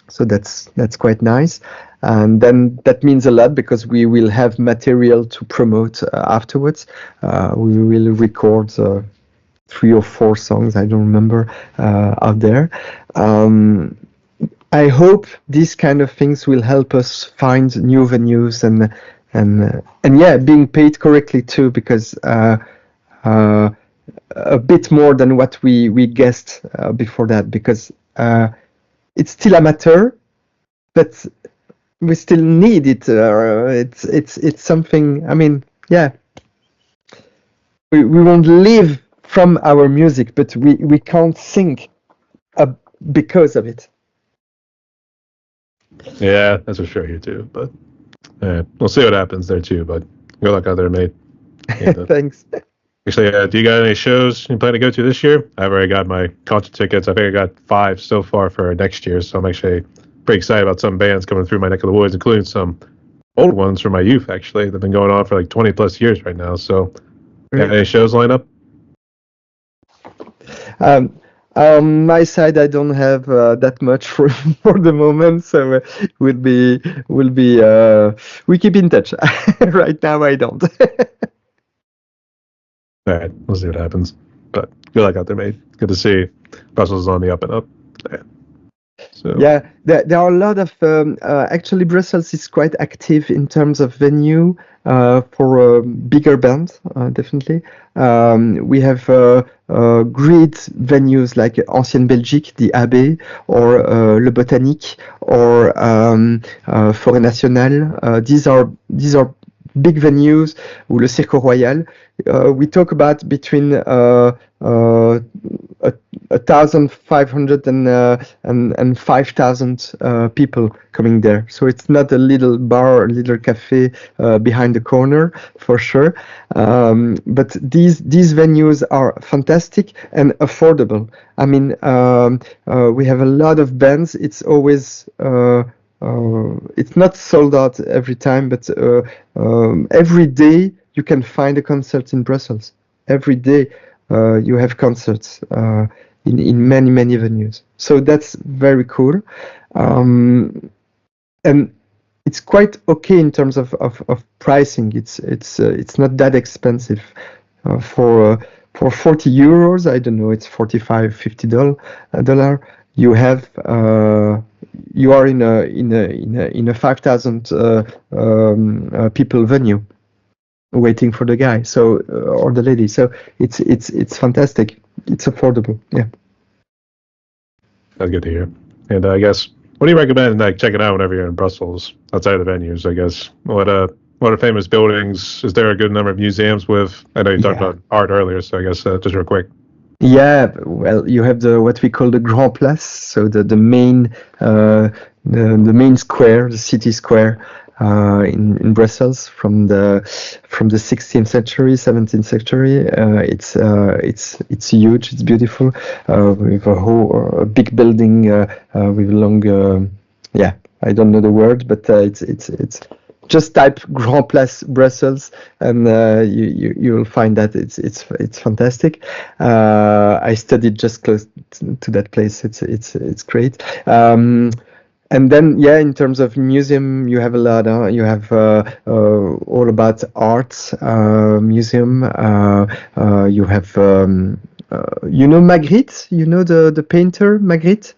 So that's quite nice, and then that means a lot because we will have material to promote afterwards. We will record 3 or 4 songs, I don't remember, out there. I hope these kind of things will help us find new venues and yeah, being paid correctly too, because a bit more than what we guessed before that, because it's still amateur, but we still need it. It's something. I mean, yeah, we won't live from our music, but we can't think because of it. Yeah, that's for sure here too. But we'll see what happens there too. But good luck out there, mate. Thanks. Actually, do you got any shows you plan to go to this year? I've already got my concert tickets. I think I got 5 so far for next year. So I'm actually pretty excited about some bands coming through my neck of the woods, including some old ones from my youth, actually. They've been going on for like 20 plus years right now. So got any shows lined up? On my side, I don't have that much for the moment, so we keep in touch. Right now, I don't. All right, we'll see what happens. But good luck out there, mate. Good to see Brussels is on the up and up. Yeah. So. Yeah, there are a lot of actually Brussels is quite active in terms of venue for bigger bands, definitely. We have great venues like Ancienne Belgique, the Abbé, or Le Botanique, or Forêt Nationale. These are big venues, ou le Circo Royal. We talk about between 1,500 and 5,000 people coming there. So it's not a little bar, a little cafe behind the corner, for sure. But these venues are fantastic and affordable. I mean, we have a lot of bands. It's always it's not sold out every time, but every day you can find a concert in Brussels. Every day you have concerts in many venues. So that's very cool. And it's quite okay in terms of pricing. It's not that expensive for 40 euros. I don't know. It's 45, $50. You have you are in a 5,000 people venue waiting for the guy, so or the lady. So it's fantastic. It's affordable. Yeah. That's good to hear. And I guess, what do you recommend like checking out whenever you're in Brussels outside of the venues? I guess what are famous buildings? Is there a good number of museums with? I know you talked about art earlier, so I guess just real quick. Yeah, well, you have the what we call the Grand Place, so the main the main square, the city square in Brussels from the 16th century, 17th century. It's huge, it's beautiful. With a big building with long yeah, I don't know the word, but it's just type Grand Place Brussels, and you'll find that it's fantastic. I studied just close to that place. It's great. And then, yeah, in terms of museum, you have a lot. You have all about art museum. You have, Magritte. You know the painter Magritte.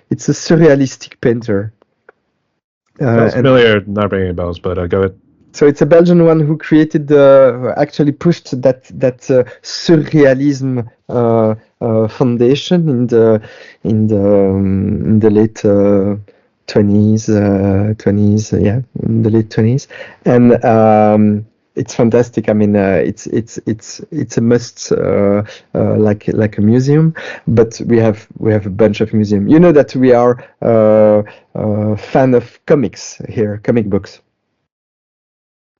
It's a surrealistic painter. Sounds familiar, not ringing bells, but go ahead. So it's a Belgian one who created, actually pushed that surrealism foundation in the late 20s, yeah, in the late 20s, and it's fantastic. I mean, it's a must, like a museum. But we have a bunch of museums. You know that we are fan of comics here, comic books.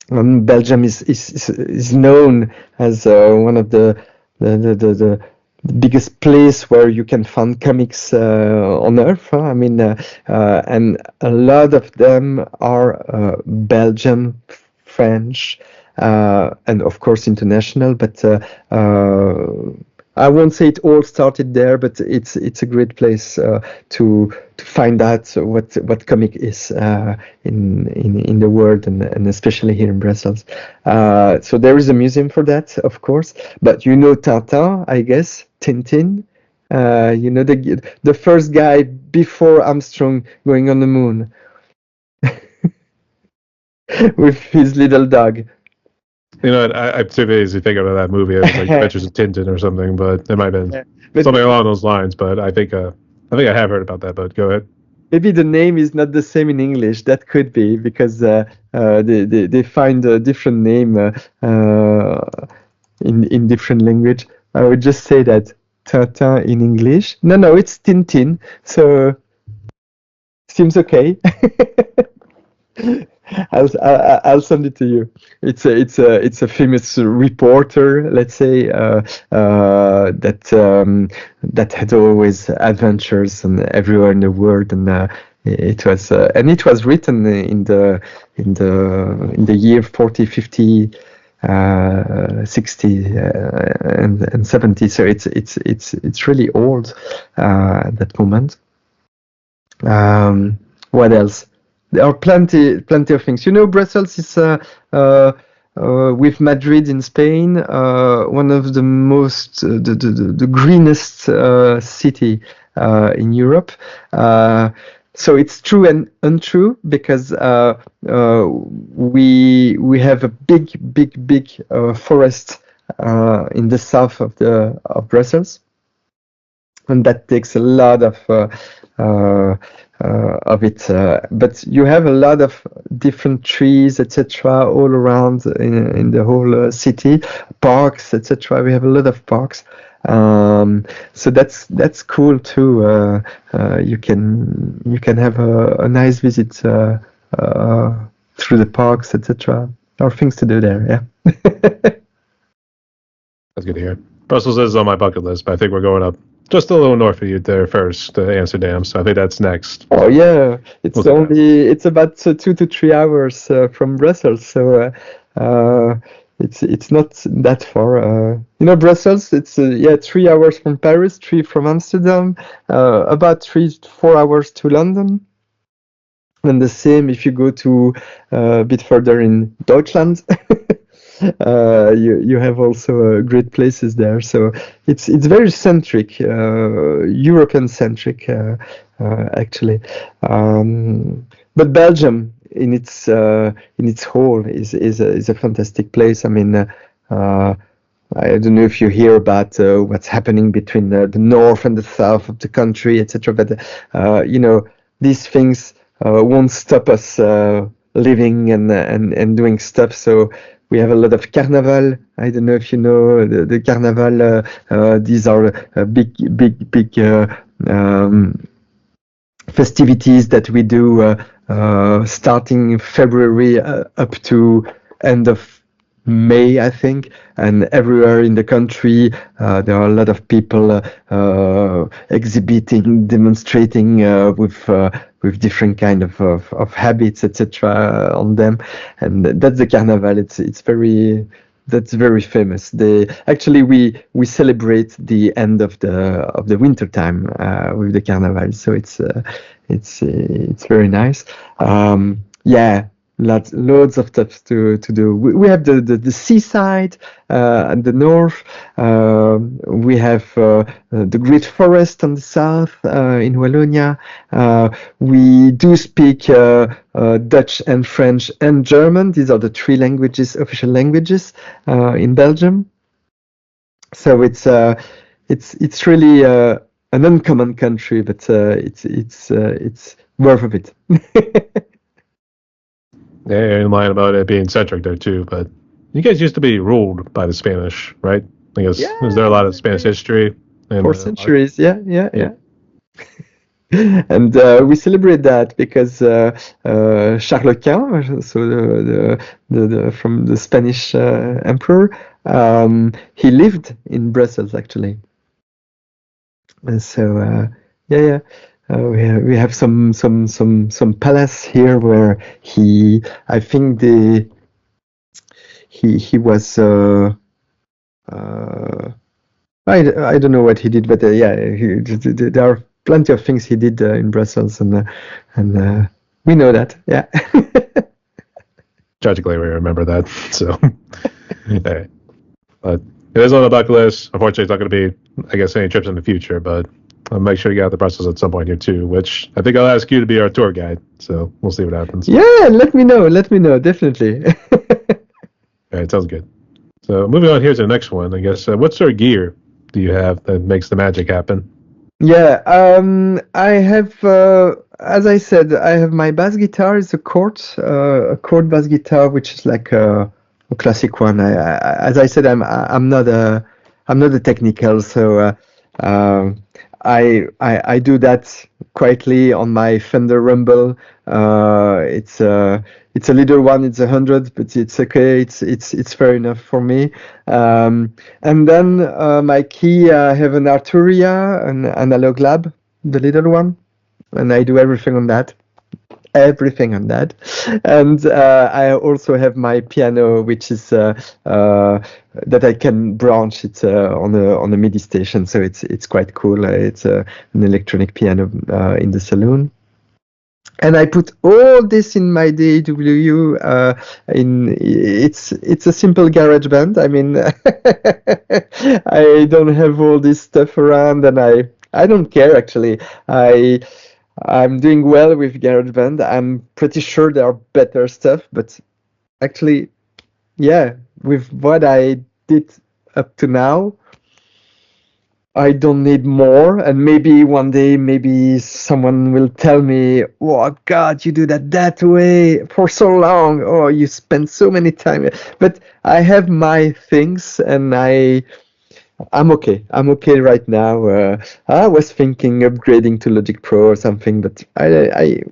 Belgium is known as one of the biggest place where you can find comics on earth. I mean, and a lot of them are Belgian, French, and of course international. But I won't say it all started there, but it's a great place to find out what comic is in the world, and especially here in Brussels. So there is a museum for that, of course. But you know Tintin, I guess, Tintin. You know the first guy before Armstrong going on the moon with his little dog. You know, I'm too busy thinking about that movie. It was like Adventures of Tintin or something, but it might have been something along those lines. But I think I have heard about that. But go ahead. Maybe the name is not the same in English. That could be because they find a different name in different language. I would just say that Tintin in English. No, it's Tintin. So seems okay. I'll send it to you. It's a famous reporter, let's say, that had always adventures and everywhere in the world, and it was written in the year 40, 50, 60, and 70. So it's really old at that moment. What else? There are plenty of things. You know, Brussels is with Madrid in Spain, one of the most the greenest city in Europe. So it's true and untrue because we have a big forest in the south of Brussels, and that takes a lot of it, but you have a lot of different trees, etc., all around in the whole city, parks, etc. We have a lot of parks, so that's cool too. You can have a nice visit through the parks, etc. There are things to do there. Yeah. That's good to hear. Brussels is on my bucket list, but I think we're going up just a little north of you there first, to Amsterdam. So I think that's next. Oh yeah, it's about 2 to 3 hours from Brussels, so it's not that far. You know, Brussels, it's 3 hours from Paris, 3 from Amsterdam, about 3 to 4 hours to London. And the same if you go to a bit further in Deutschland. You have also great places there. So it's very centric, European centric, actually. But Belgium in its whole is a fantastic place. I mean. I don't know if you hear about what's happening between the north and the south of the country, etc. But these things won't stop us living and doing stuff. So we have a lot of carnival. I don't know if you know the carnival. These are big festivities that we do starting February up to end of May, I think, and everywhere in the country there are a lot of people exhibiting, demonstrating with different kind of habits, etc. on them, and that's the carnival. That's very famous. We celebrate the end of the winter time with the carnival, so it's very nice. Yeah. Loads of stuff to do. We have the seaside and the north. We have the great forest on the south in Wallonia. We do speak Dutch and French and German. These are the three languages, official languages in Belgium. So it's really an uncommon country, but it's worth of it. Yeah, you're in line about it being centric there too, but you guys used to be ruled by the Spanish, right? I guess is there a lot of Spanish history? For centuries, yeah. And we celebrate that because Charles Quint, so the from the Spanish emperor, he lived in Brussels actually, and so yeah. We have some palace here where I think he was I don't know what he did, but yeah, there are plenty of things he did in Brussels, and we know that, yeah. Tragically, we remember that. So, yeah. But it is on the bucket list. Unfortunately, it's not going to be, I guess, any trips in the future, but I'll make sure you get out to Brussels at some point here too, which I think I'll ask you to be our tour guide. So we'll see what happens. Yeah, let me know, definitely. All right, sounds good. So moving on here to the next one, I guess, what sort of gear do you have that makes the magic happen? Yeah, I have, as I said, I have my bass guitar. It's a chord bass guitar, which is like a classic one. As I said, I'm not a technical, so I do that quietly on my Fender Rumble. It's a little one. It's 100, but it's okay. It's fair enough for me. And then my key, I have an Arturia, an analog lab, the little one, and I do everything on that. And I also have my piano, which is that I can branch it on a MIDI station, so it's quite cool. It's an electronic piano in the saloon. And I put all this in my DAW. It's a simple garage band. I mean, I don't have all this stuff around, and I don't care actually. I'm doing well with GarageBand. I'm pretty sure there are better stuff, but actually, yeah, with what I did up to now, I don't need more. And maybe one day, maybe someone will tell me, "Oh God, you do that way for so long. Oh, you spend so many time." But I have my things, and I'm okay. I'm okay right now. I was thinking upgrading to Logic Pro or something, but I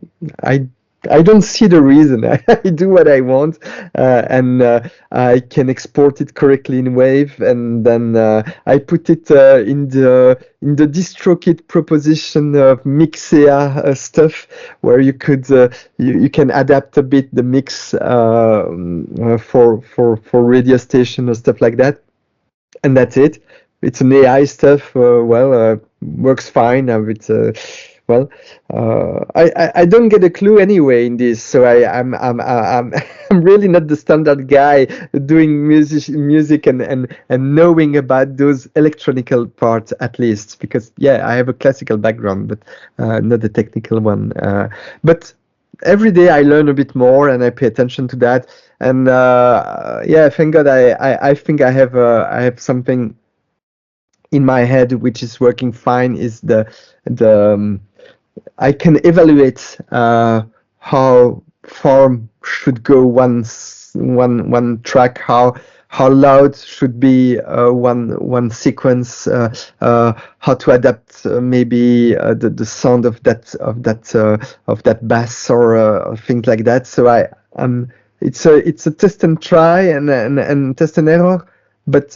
don't see the reason. I do what I want, and I can export it correctly in Wave, and then I put it in the DistroKit proposition of Mixea stuff, where you could you can adapt a bit the mix for radio station or stuff like that. And that's it. It's an AI stuff. Works fine. well, I don't get a clue anyway in this, so I'm I'm really not the standard guy doing music and knowing about those electronical parts at least, because yeah, I have a classical background, but not the technical one. But every day I learn a bit more and I pay attention to that. And yeah, thank God I think I have something in my head which is working fine. Is the I can evaluate how far should go one track, how loud should be one sequence, how to adapt maybe the sound of that bass or things like that. So it's a test and try and test and error, but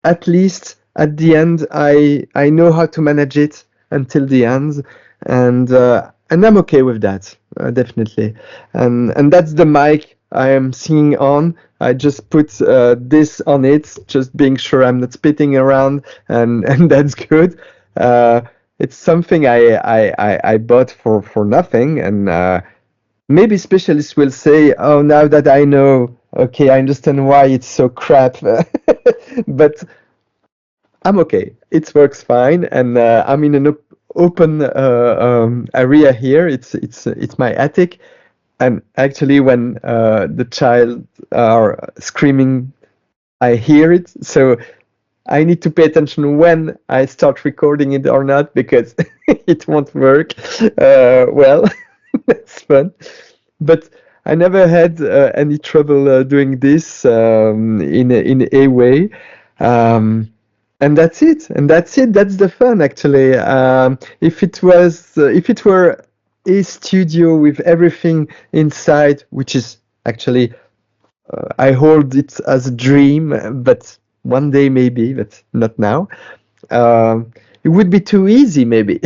at least at the end I know how to manage it until the end, and I'm okay with that, definitely. And that's the mic I am singing on. I just put this on it, just being sure I'm not spitting around, and that's good. It's something I bought for nothing, and maybe specialists will say, "Oh, now that I know, okay, I understand why it's so crap." But I'm okay. It works fine, and I'm in an open area here. It's my attic, and actually, when the child are screaming, I hear it. So I need to pay attention when I start recording it or not, because it won't work. Well, that's fun, but I never had any trouble doing this in a way. And that's it. And that's it. That's the fun, actually. If it were a studio with everything inside, which is actually, I hold it as a dream, but one day maybe, but not now. It would be too easy, maybe.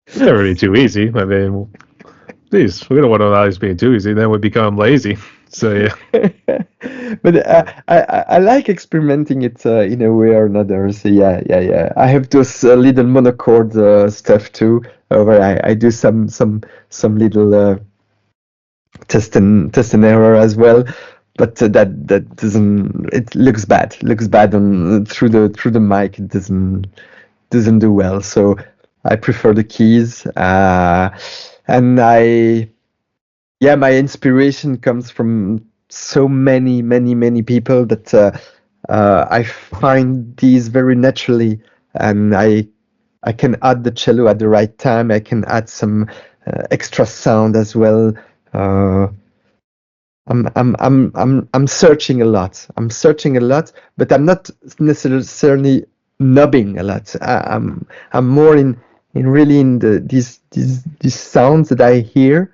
It's never really too easy. I mean, geez, we don't want to allow this being too easy. Then we become lazy. So yeah. But I like experimenting it in a way or another. So yeah. I have those little monochord stuff too, where I do some little test and error as well. But that doesn't. It looks bad. Looks bad on through the mic. It doesn't do well. So I prefer the keys. And my inspiration comes from so many people that I find these very naturally, and I can add the cello at the right time. I can add some extra sound as well. I'm searching a lot. But I'm not necessarily nubbing a lot. I'm more in really in these sounds that I hear,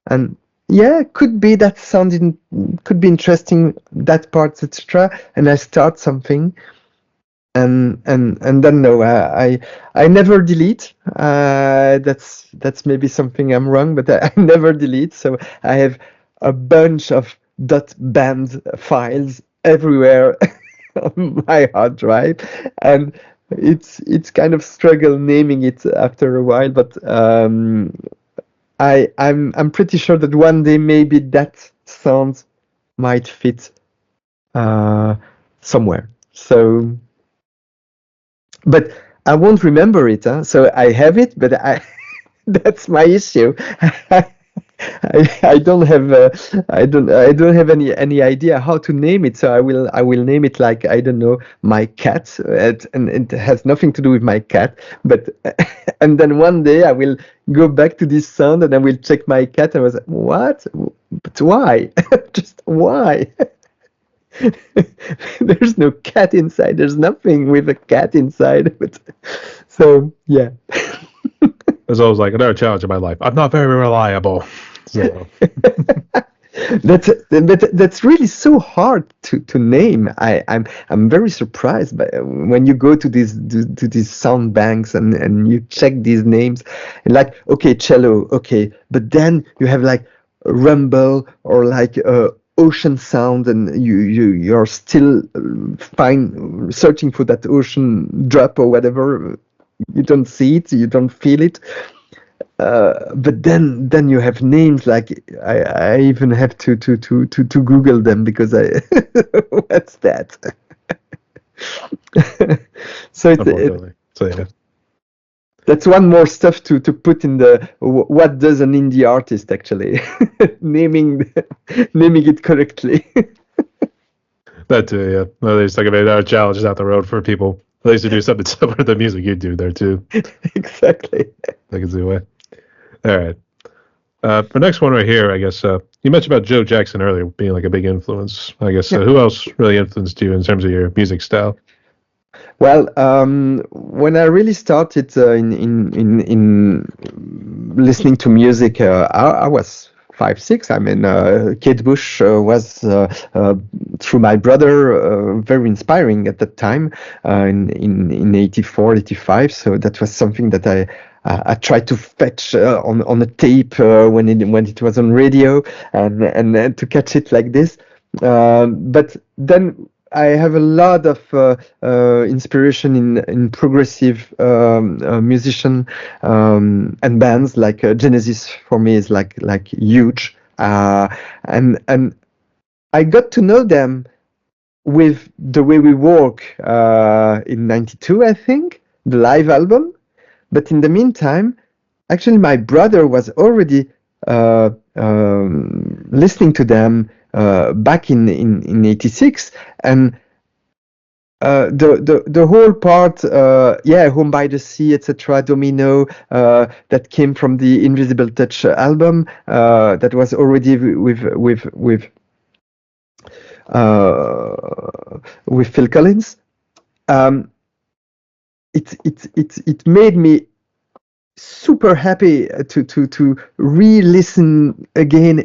and yeah, could be that sounding, could be interesting, that part, etc. And I start something, and then no, I never delete. That's maybe something I'm wrong, but I never delete. So I have a bunch of .band files everywhere on my hard drive, and it's kind of struggle naming it after a while, but I'm pretty sure that one day maybe that sound might fit somewhere. So, but I won't remember it. So I have it, but that's my issue. I don't have I don't have any idea how to name it. So I will name it like, I don't know, my cat, and it has nothing to do with my cat. But and then one day I will go back to this sound and I will check my cat, and I was like, what? But why? Just why? There's no cat inside. There's nothing with a cat inside. But so yeah. There's always like another challenge in my life. I'm not very reliable. So. That's really so hard to name. I'm very surprised by when you go to these sound banks and you check these names, and like, okay, cello, okay, but then you have like rumble or like ocean sound, and you're still searching for that ocean drop or whatever. you don't see it, you don't feel it. But then you have names like I even have to Google them because I what's that? So Unfortunately. So yeah. that's one more stuff to put in the what does an indie artist actually naming it correctly. That too, yeah. Well, there's like another challenges out the road for people. At least to do something similar to the music you do there too. Exactly. I can see why. All right. For next one right here, I guess you mentioned about Joe Jackson earlier being like a big influence. I guess Yeah. who else really influenced you in terms of your music style? Well, when I really started in listening to music, I was 5, 6. I mean, Kate Bush was through my brother very inspiring at that time in 84, 85. So that was something that I tried to fetch on a tape when it was on radio and to catch it like this. But then I have a lot of inspiration in progressive musician and bands like Genesis for me is like huge, and I got to know them with The Way We Walk in '92, I think, the live album. But in the meantime, actually, my brother was already listening to them back in '86, and the whole part, Home by the Sea, etc., Domino, that came from the Invisible Touch album, that was already with Phil Collins. It made me super happy to re-listen again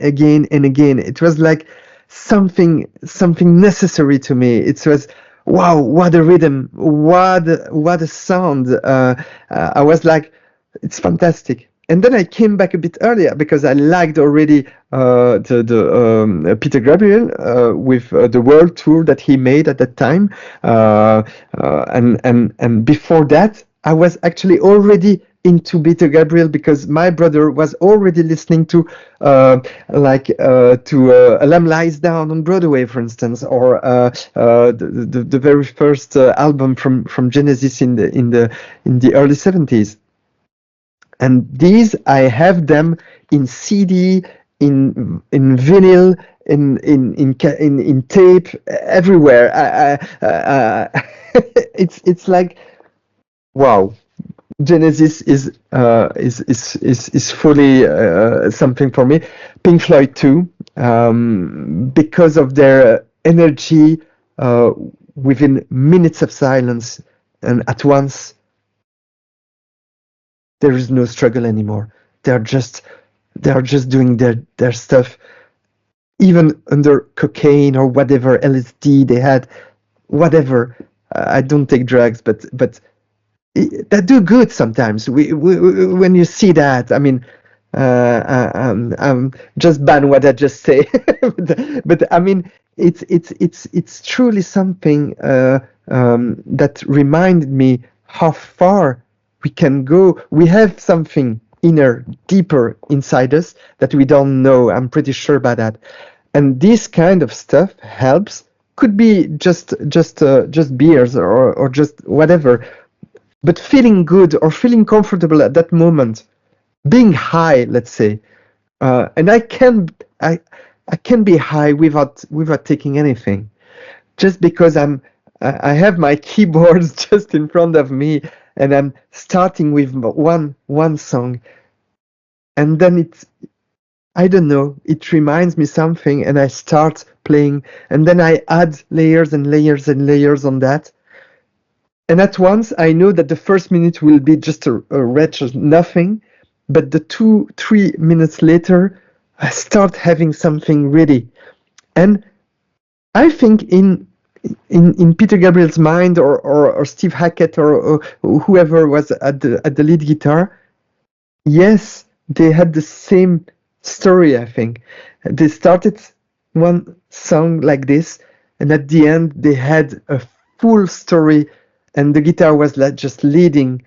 and again. It was like something necessary to me. It was wow, what a rhythm, what a sound. I was like, it's fantastic. And then I came back a bit earlier because I liked already the Peter Gabriel with the world tour that he made at that time, and before that I was actually already into Peter Gabriel because my brother was already listening to A Lamb Lies Down on Broadway, for instance, or the very first album from Genesis in the early '70s. And these I have them in CD, in vinyl, in tape, everywhere. It's like wow. Genesis is fully something for me. Pink Floyd too, because of their energy within minutes of silence, and at once there is no struggle anymore. They're just doing their stuff, even under cocaine or whatever LSD they had, whatever. I don't take drugs, but that do good sometimes. We when you see that, I mean, just ban what I just say, but I mean, it's truly something that reminded me how far we can go. We have something inner, deeper inside us that we don't know. I'm pretty sure about that, and this kind of stuff helps. Could be just beers or just whatever. But feeling good or feeling comfortable at that moment, being high, let's say, and I can be high without taking anything, just because I have my keyboards just in front of me, and I'm starting with one song, and then I don't know, it reminds me something, and I start playing, and then I add layers and layers and layers on that. And at once, I know that the first minute will be just a wretched nothing, but the 2-3 minutes later, I start having something ready. And I think in Peter Gabriel's mind, or Steve Hackett, or whoever was at the lead guitar, yes, they had the same story. I think they started one song like this, and at the end, they had a full story. And the guitar was like just leading,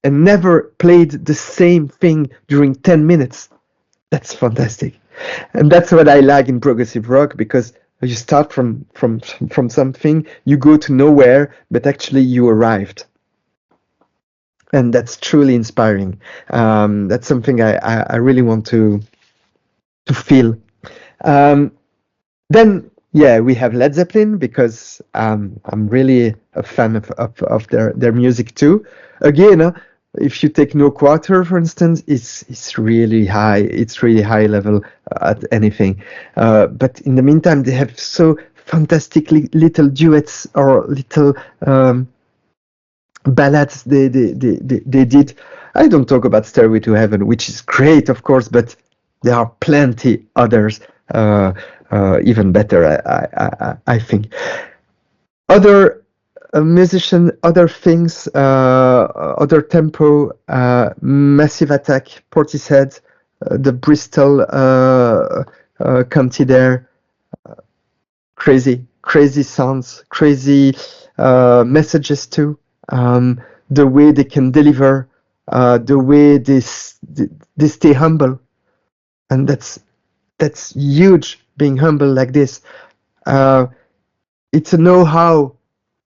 and never played the same thing during 10 minutes. That's fantastic. And that's what I like in progressive rock, because you start from something, you go to nowhere, but actually you arrived. And that's truly inspiring. That's something I really want to feel. Then, yeah, we have Led Zeppelin, because I'm really a fan of their music too. Again, if you take No Quarter, for instance, it's really high. It's really high level at anything. But in the meantime, they have so fantastically little duets or little ballads they did. I don't talk about Stairway to Heaven, which is great, of course, but there are plenty others even better, I think. Other musician, other things, other tempo, Massive Attack, Portishead, the Bristol County there, crazy sounds, crazy messages too. The way they can deliver, the way they stay humble, and that's huge. Being humble like this, it's a know-how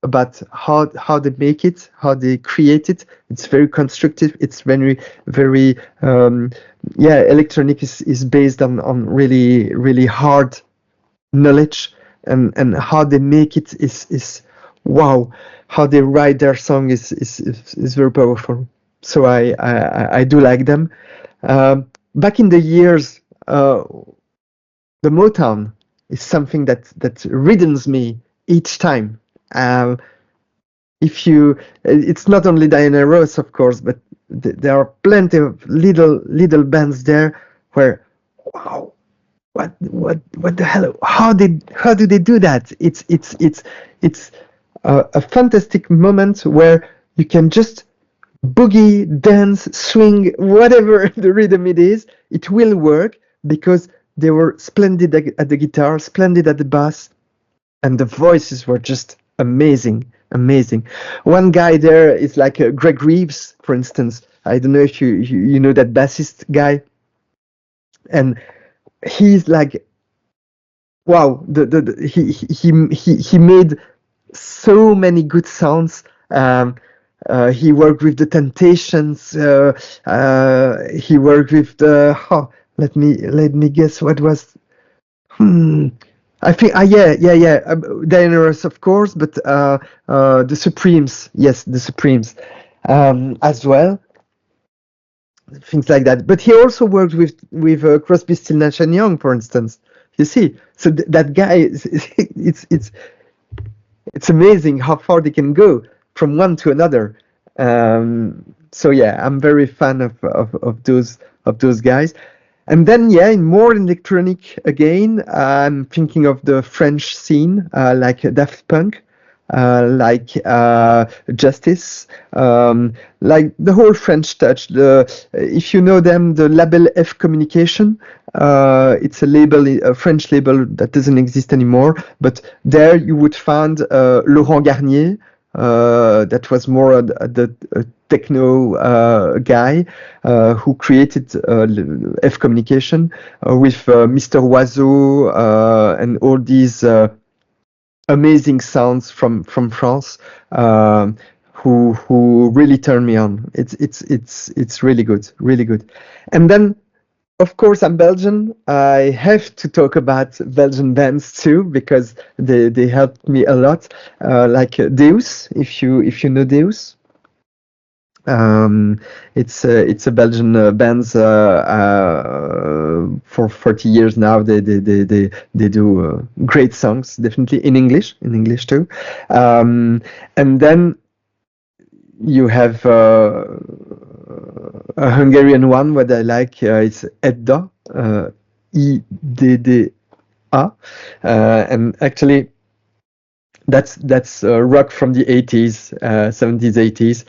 about how they make it, how they create it. It's very constructive. It's very electronic is based on really hard knowledge, and how they make it is wow. How they write their song is very powerful. So I do like them. Back in the years, the Motown is something that riddens me each time. It's not only Diana Ross, of course, but there are plenty of little bands there where, wow, what the hell? How do they do that? It's a fantastic moment where you can just boogie, dance, swing, whatever the rhythm it is, it will work, because they were splendid at the guitar, splendid at the bass, and the voices were just amazing. One guy there is like Greg Reeves, for instance. I don't know if you know that bassist guy, and he's like, wow. He made so many good sounds. He worked with the Temptations. He worked with the. Let me guess what was. I think Diana Ross, of course, but the Supremes, yes, the Supremes as well, things like that. But he also worked with Crosby, Still, Nash and Young, for instance. You see, so that guy, it's amazing how far they can go from one to another. So yeah, I'm very fan of those guys. And then, in more electronic again, I'm thinking of the French scene, like Daft Punk, like Justice, like the whole French touch. If you know them, the label F Communication, it's a French label that doesn't exist anymore. But there you would find Laurent Garnier. That was more the techno guy who created F Communication with Mr. Oiseau and all these amazing sounds from France who really turned me on. It's really good. And then, of course, I'm Belgian. I have to talk about Belgian bands too, because they helped me a lot. Like Deus, if you know Deus. It's a Belgian band for 40 years now. They do great songs, definitely in English too. And then you have a Hungarian one what I like. It's Edda, Idda, and actually that's rock from the 80s, 70s, 80s.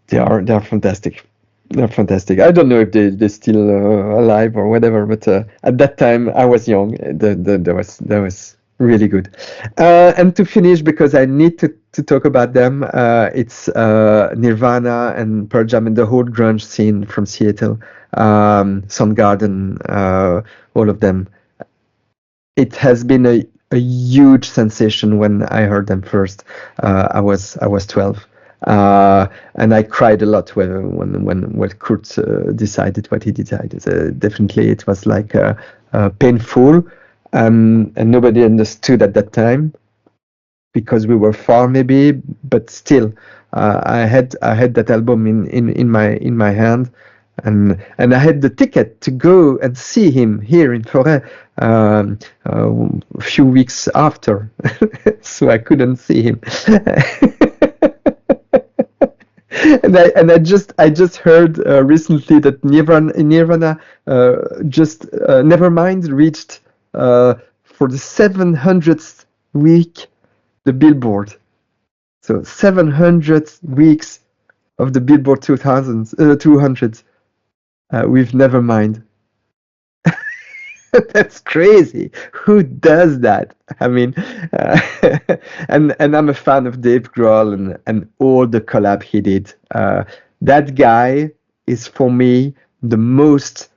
They are fantastic. They're fantastic. I don't know if they're still alive or whatever, but at that time I was young. That was really good. And to finish, because I need to to talk about them, it's Nirvana and Pearl Jam and the whole grunge scene from Seattle, Soundgarden, all of them. It has been a huge sensation when I heard them first. I was 12, and I cried a lot when Kurt decided what he decided. Definitely, it was like painful, and nobody understood at that time because we were far, maybe. But still, I had that album in my hand. And I had the ticket to go and see him here in Forêt a few weeks after, so I couldn't see him. and I just heard recently that Nirvana just Nevermind reached for the 700th week the Billboard. So 700 weeks of the Billboard 200. With Nevermind. That's crazy. Who does that? I mean, and I'm a fan of Dave Grohl and all the collab he did. That guy is for me the most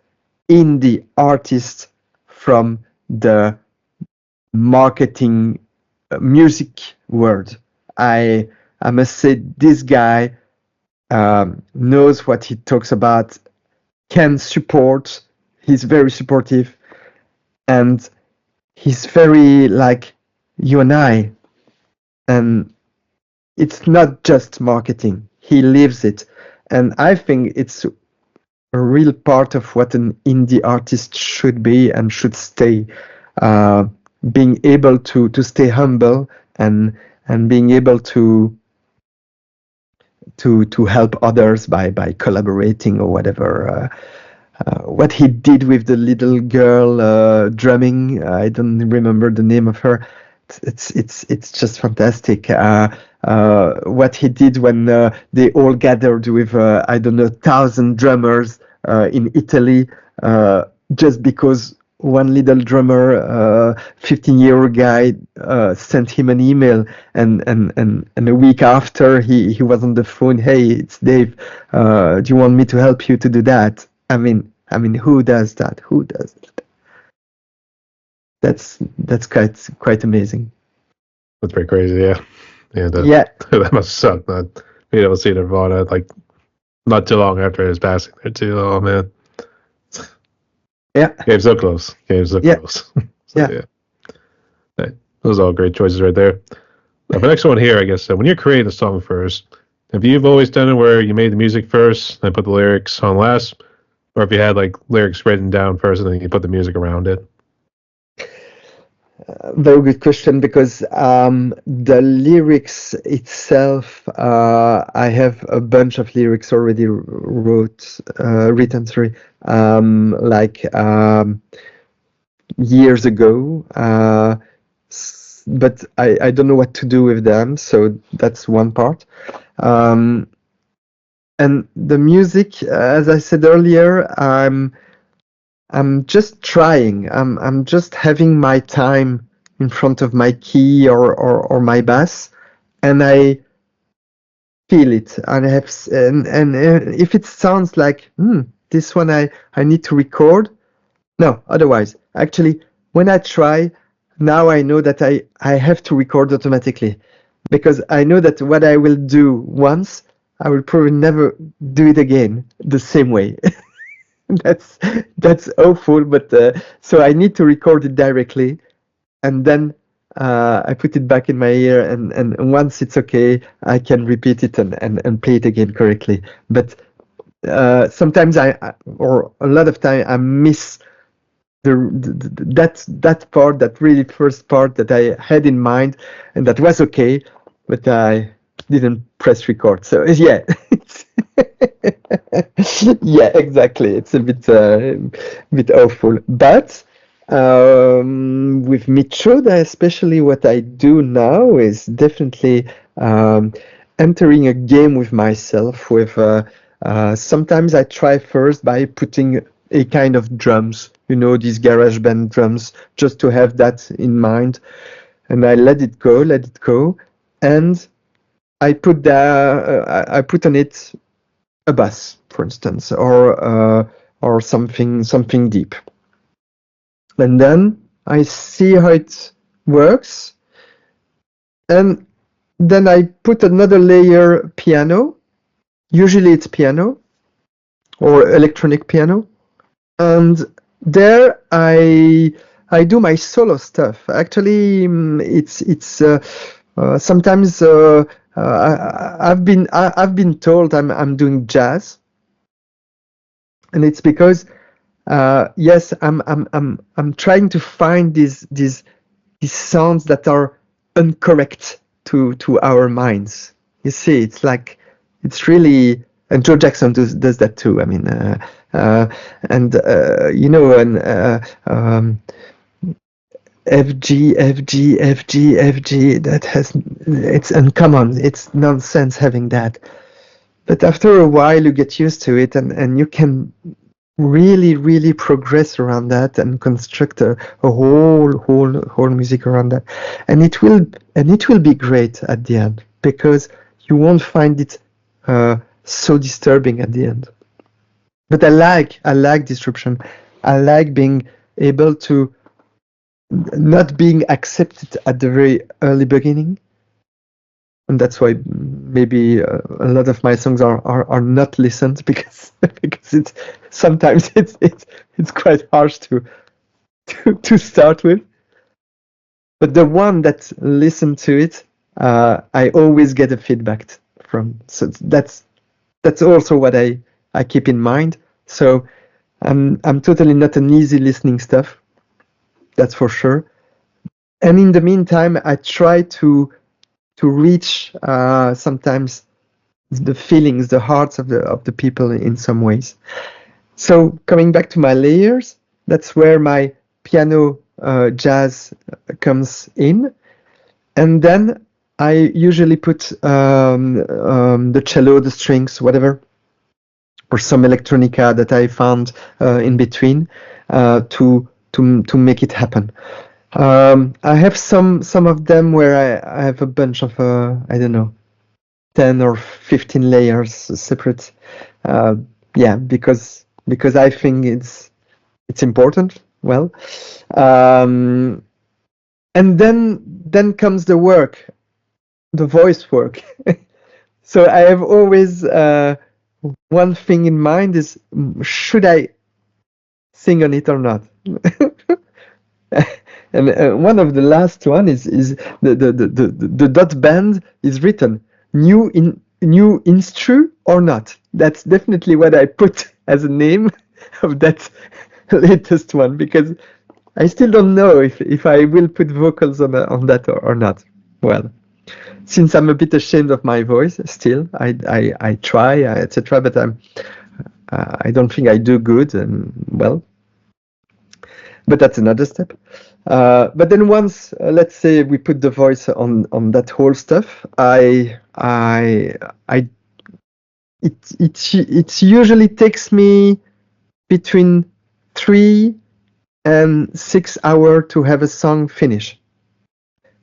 indie artist from the marketing music world. I must say this guy knows what he talks about. Can support, he's very supportive, and he's very like you and I, and it's not just marketing, he lives it, and I think it's a real part of what an indie artist should be and should stay, being able to stay humble and being able to help others by collaborating or whatever. What he did with the little girl drumming, I don't remember the name of her. It's just fantastic. What he did when they all gathered with 1,000 drummers in Italy, just because one little drummer, 15-year-old guy, sent him an email, and a week after he was on the phone. Hey, it's Dave. Do you want me to help you to do that? I mean, who does that? Who does that? That's quite amazing. That's pretty crazy, yeah. Yeah. That must suck. Not being able to see Nirvana like not too long after his passing there too. Oh man. Yeah. Came so close. Close. Yeah. Those are all great choices right there. The next one here, I guess, when you're creating a song first, have you always done it where you made the music first and put the lyrics on last? Or if you had like lyrics written down first and then you put the music around it? Very good question, because the lyrics itself, I have a bunch of lyrics already written, years ago, but I don't know what to do with them, so that's one part. And the music, as I said earlier, I'm just trying. I'm just having my time in front of my key or my bass, and I feel it. And if it sounds like this one I need to record, no. Otherwise, actually, when I try now, I know that I have to record automatically, because I know that what I will do once, I will probably never do it again the same way. That's awful, but so I need to record it directly, and then I put it back in my ear, and once it's okay, I can repeat it and play it again correctly. But sometimes or a lot of time, I miss that part, that really first part that I had in mind, and that was okay, but I didn't press record. So yeah. Yeah, exactly. It's a bit awful. But with Mitxoda, especially, what I do now is definitely entering a game with myself. With sometimes I try first by putting a kind of drums, these garage band drums, just to have that in mind, and I let it go, and I put I put on it a bass, for instance, or something deep, and then I see how it works, and then I put another layer piano. Usually it's piano or electronic piano, and there I do my solo stuff. Actually, it's sometimes I've been told I'm doing jazz, and it's because yes, I'm trying to find these sounds that are incorrect to our minds. You see, it's like it's really, and Joe Jackson does that too. I mean, and you know, and FG, FG, FG, FG. It's uncommon. It's nonsense having that. But after a while, you get used to it, and you can really progress around that and construct a whole music around that, and it will be great at the end, because you won't find it so disturbing at the end. But I like disruption. I like being able to not being accepted at the very early beginning, and that's why maybe a lot of my songs are not listened, because it's sometimes it's quite harsh to start with. But the one that listen to it, I always get a feedback from. So that's also what I keep in mind. So I'm totally not an easy listening stuff, that's for sure. And in the meantime, I try to reach sometimes the feelings, the hearts of the people in some ways. So coming back to my layers, that's where my piano jazz comes in, and then I usually put the cello, the strings, whatever, or some electronica that I found in between to make it happen. I have some of them where I have a bunch of I don't know, 10 or 15 layers separate. Yeah, because I think it's important. Well, and then comes the work, the voice work. So I have always one thing in mind is, should I sing on it or not? And one of the last one is the dot band is written new instru or not. That's definitely what I put as a name of that latest one, because I still don't know if I will put vocals on that or not. Well, since I'm a bit ashamed of my voice, still I try, etc. But I don't think I do good, and well, but that's another step. But then once, let's say we put the voice on that whole stuff, it usually takes me between 3 and 6 hours to have a song finish.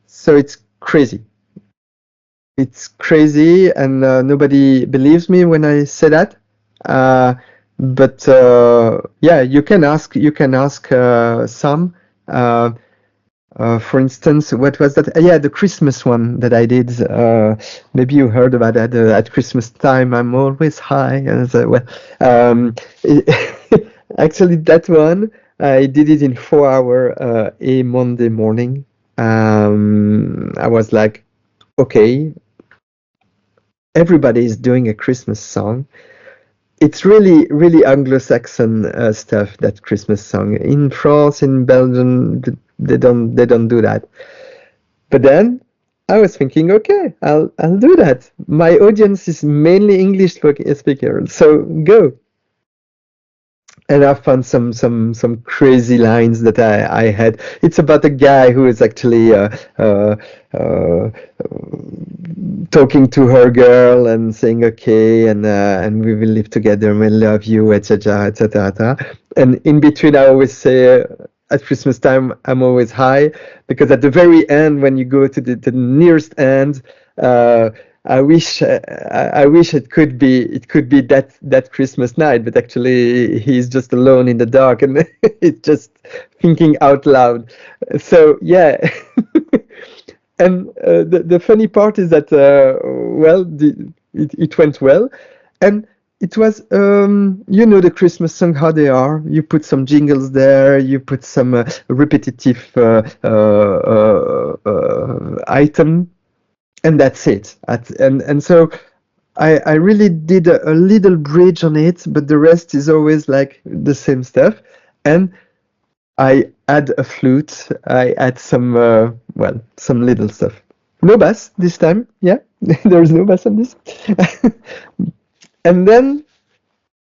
So it's crazy. It's crazy, and nobody believes me when I say that. But yeah, you can ask some. For instance, what was that? Yeah, the Christmas one that I did. Maybe you heard about that. At Christmas time, I'm always high. Well, actually, that one I did it in 4 hours a Monday morning. I was like, okay, everybody is doing a Christmas song. It's really Anglo-Saxon stuff, that Christmas song. In France, in Belgium, they don't do that. But then I was thinking, okay, I'll do that. My audience is mainly English speaker, so go. And I found some crazy lines that I had. It's about a guy who is actually talking to her girl and saying, okay, and we will live together and we love you, etc., etc. And in between, I always say, at Christmas time, I'm always high, because at the very end, when you go to the nearest end, I wish it could be that Christmas night, but actually he's just alone in the dark and he's just thinking out loud. So yeah, and the funny part is that well, it went well, and it was the Christmas song how they are. You put some jingles there, you put some repetitive item, and that's it. And so I really did a little bridge on it, but the rest is always like the same stuff. And I add a flute. I add some some little stuff. No bass this time. Yeah, there's no bass on this. And then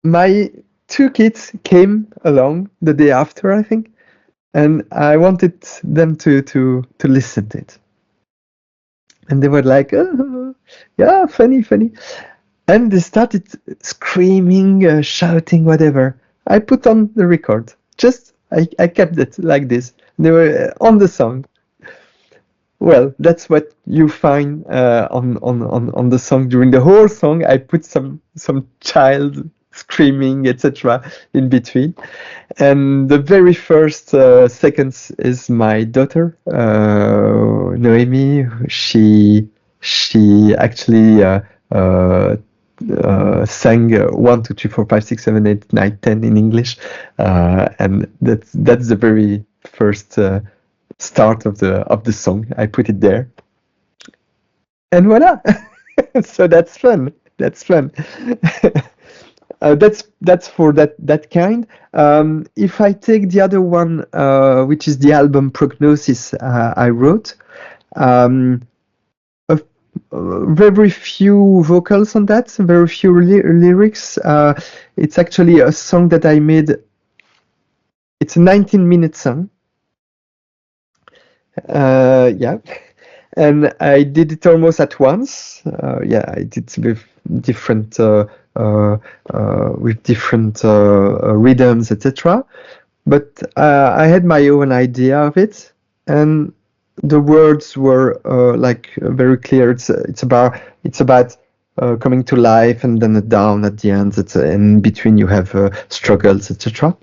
my two kids came along the day after, I think, and I wanted them to listen to it. And they were like, oh, yeah, funny. And they started screaming, shouting, whatever. I put on the record. I kept it like this. They were on the song. Well, that's what you find on the song. During the whole song, I put some child screaming, etc. in between. And the very first seconds is my daughter, Noemi. She actually sang 1, 2, 3, 4, 5, 6, 7, 8, 9, 10 in English, and that's the very first start of the song. I put it there, and voila. So that's fun. That's for that kind. If I take the other one, which is the album Prognosis, I wrote. Very few vocals on that, very few lyrics. It's actually a song that I made. It's a 19-minute song. Yeah, and I did it almost at once. Yeah, I did with different rhythms, etc. But I had my own idea of it, and the words were like very clear. It's about coming to life, and then a down at the end. And in between you have struggles, etc.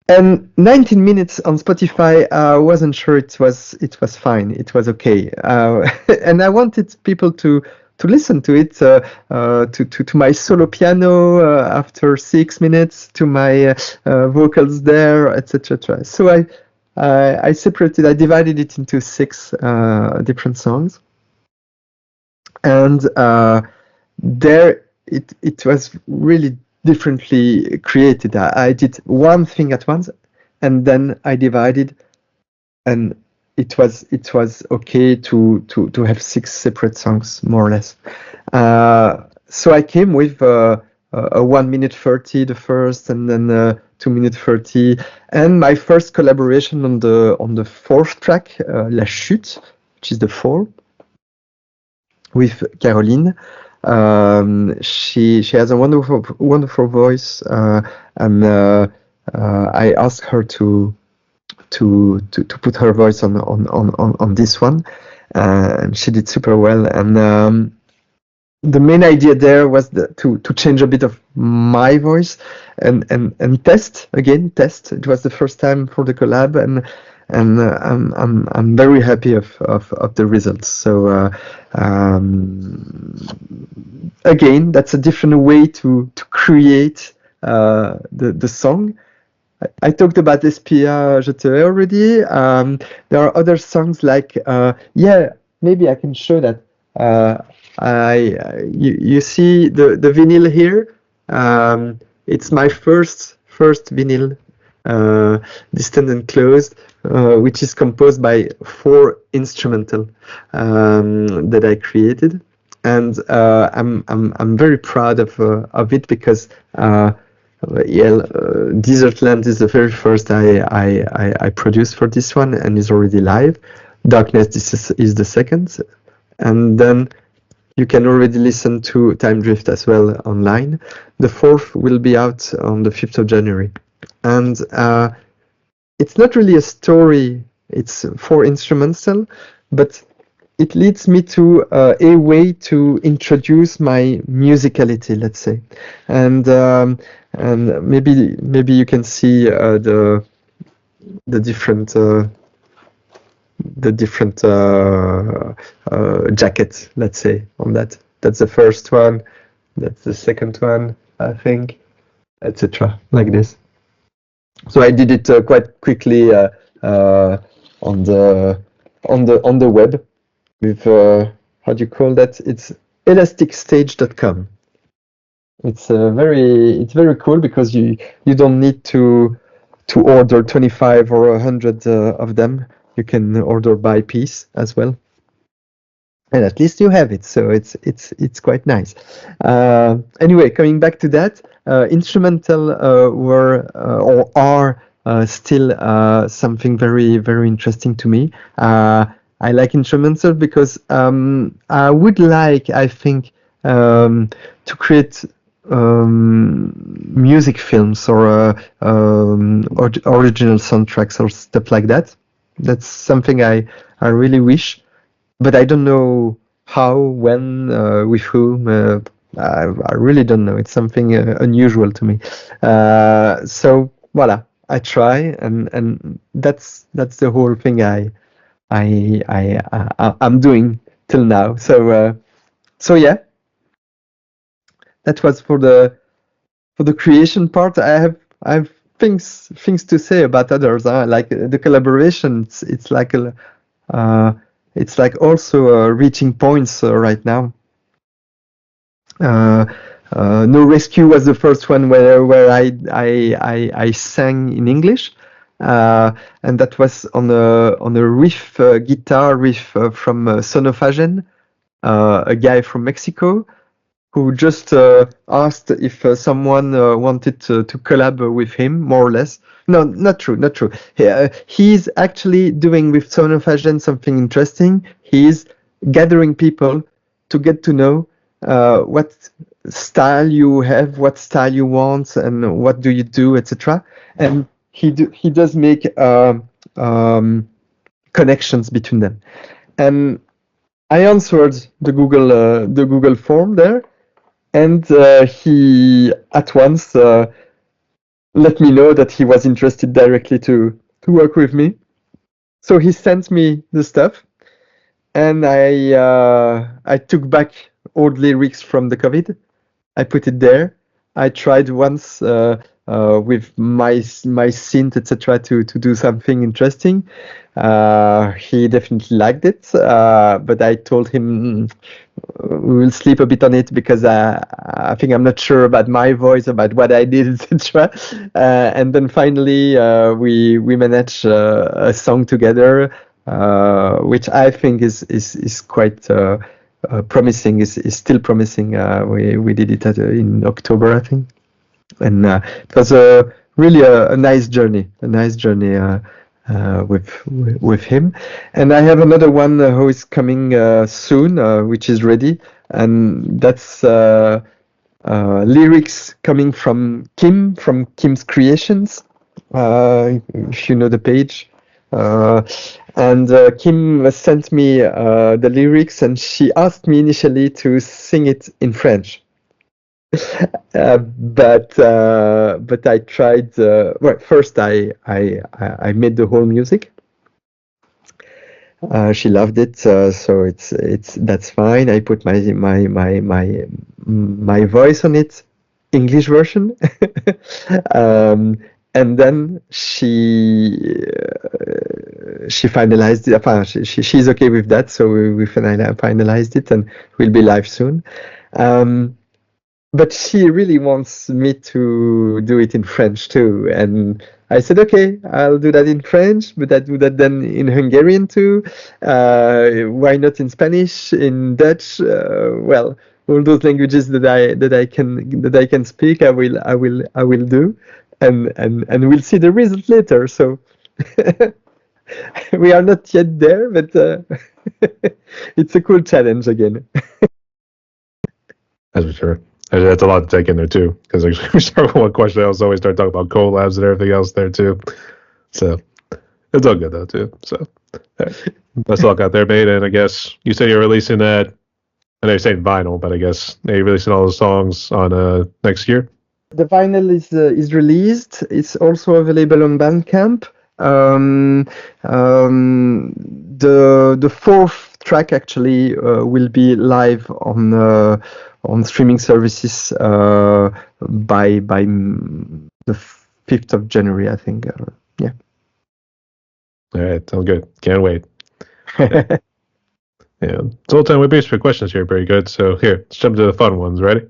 And 19 minutes on Spotify, I wasn't sure it was fine. It was okay, and I wanted people to listen to it, to my solo piano after 6 minutes, to my vocals there, etc. So I separated. I divided it into 6 different songs, and there it was really differently created. I did one thing at once, and then I divided, and it was okay to have 6 separate songs, more or less. So I came with a 1 minute 30 the first, and then 2 minute 30, and my first collaboration on the 4th track, La Chute, which is the 4, with Caroline. She has a wonderful voice, and I asked her to put her voice on this one, and she did super well. And the main idea there was to change a bit of my voice and test. It was the first time for the collab, and I'm very happy of the results. So again, that's a different way to create the song. I talked about Espia Je te hais already. There are other songs like maybe I can show that. You see the vinyl here. It's my first vinyl, Distant and Closed, which is composed by 4 instrumental that I created, and I'm very proud of it, because Desertland is the very first I produced for this one, and is already live. Darkness is the second, and then you can already listen to Time Drift as well online. The 4th will be out on the 5th of January. And it's not really a story, it's 4 instrumental, but it leads me to a way to introduce my musicality, let's say, and maybe you can see the different jackets, let's say, on that. That's the first one. That's the second one, I think, etc. Like this. So I did it quite quickly on the web with how do you call that? It's elasticstage.com. It's very cool because you don't need to order 25 or 100 of them. You can order by piece as well, and at least you have it. So it's quite nice. Anyway, coming back to that, instrumental were or are still something very interesting to me. I like instrumental because I would like, I think, to create music films or original soundtracks or stuff like that. That's something I really wish, but I don't know how, when, with whom. I really don't know. It's something unusual to me. So voila, I try, and that's the whole thing I'm doing till now. So yeah, that was for the creation part. I have things to say about others. Like the collaboration. It's like also reaching points right now. No Rescue was the first one where I sang in English, and that was on a riff, guitar riff from Sonophagen, a guy from Mexico, who just asked if someone wanted to collab with him, more or less. No, not true. He's actually doing with Sonophagen something interesting. He's gathering people to get to know what style you have, what style you want, and what do you do, etc. And he does make connections between them. And I answered the Google form there, and he at once let me know that he was interested directly to work with me. So he sent me the stuff, and I took back old lyrics from the COVID. I put it there. I tried once with my synth, etc., to do something interesting. He definitely liked it, but I told him we will sleep a bit on it because I think I'm not sure about my voice, about what I did, etc. And then finally we managed a song together, which I think is quite promising. Is still promising. We did it in October, I think, and it was really a nice journey. With him, and I have another one who is coming soon, which is ready, and that's lyrics coming from Kim's Creations, if you know the page, and Kim sent me the lyrics, and she asked me initially to sing it in French. But I tried. Well, first I made the whole music. She loved it, so that's fine. I put my voice on it, English version, and then she finalized it. She's okay with that, so we finalized it, and we'll be live soon. But she really wants me to do it in French too. And I said, okay, I'll do that in French, but I do that then in Hungarian too. Why not in Spanish, in Dutch? Well, all those languages that I can speak, I will do, and we'll see the result later. So we are not yet there, but it's a cool challenge again. That's for sure. That's a lot to take in there too, because actually we start with one question, I always start talking about collabs and everything else there too. So it's all good though too. So best of luck out there, mate. And I guess you said you're releasing that. I know you're saying vinyl, but I guess you're releasing all the songs on next year. The vinyl is released. It's also available on Bandcamp. Um, the fourth track actually will be live on streaming services by the 5th of January, I think. Yeah. All right, sounds good. Can't wait. Yeah. Zoltan, we based for questions here pretty good. So here, let's jump to the fun ones. Ready?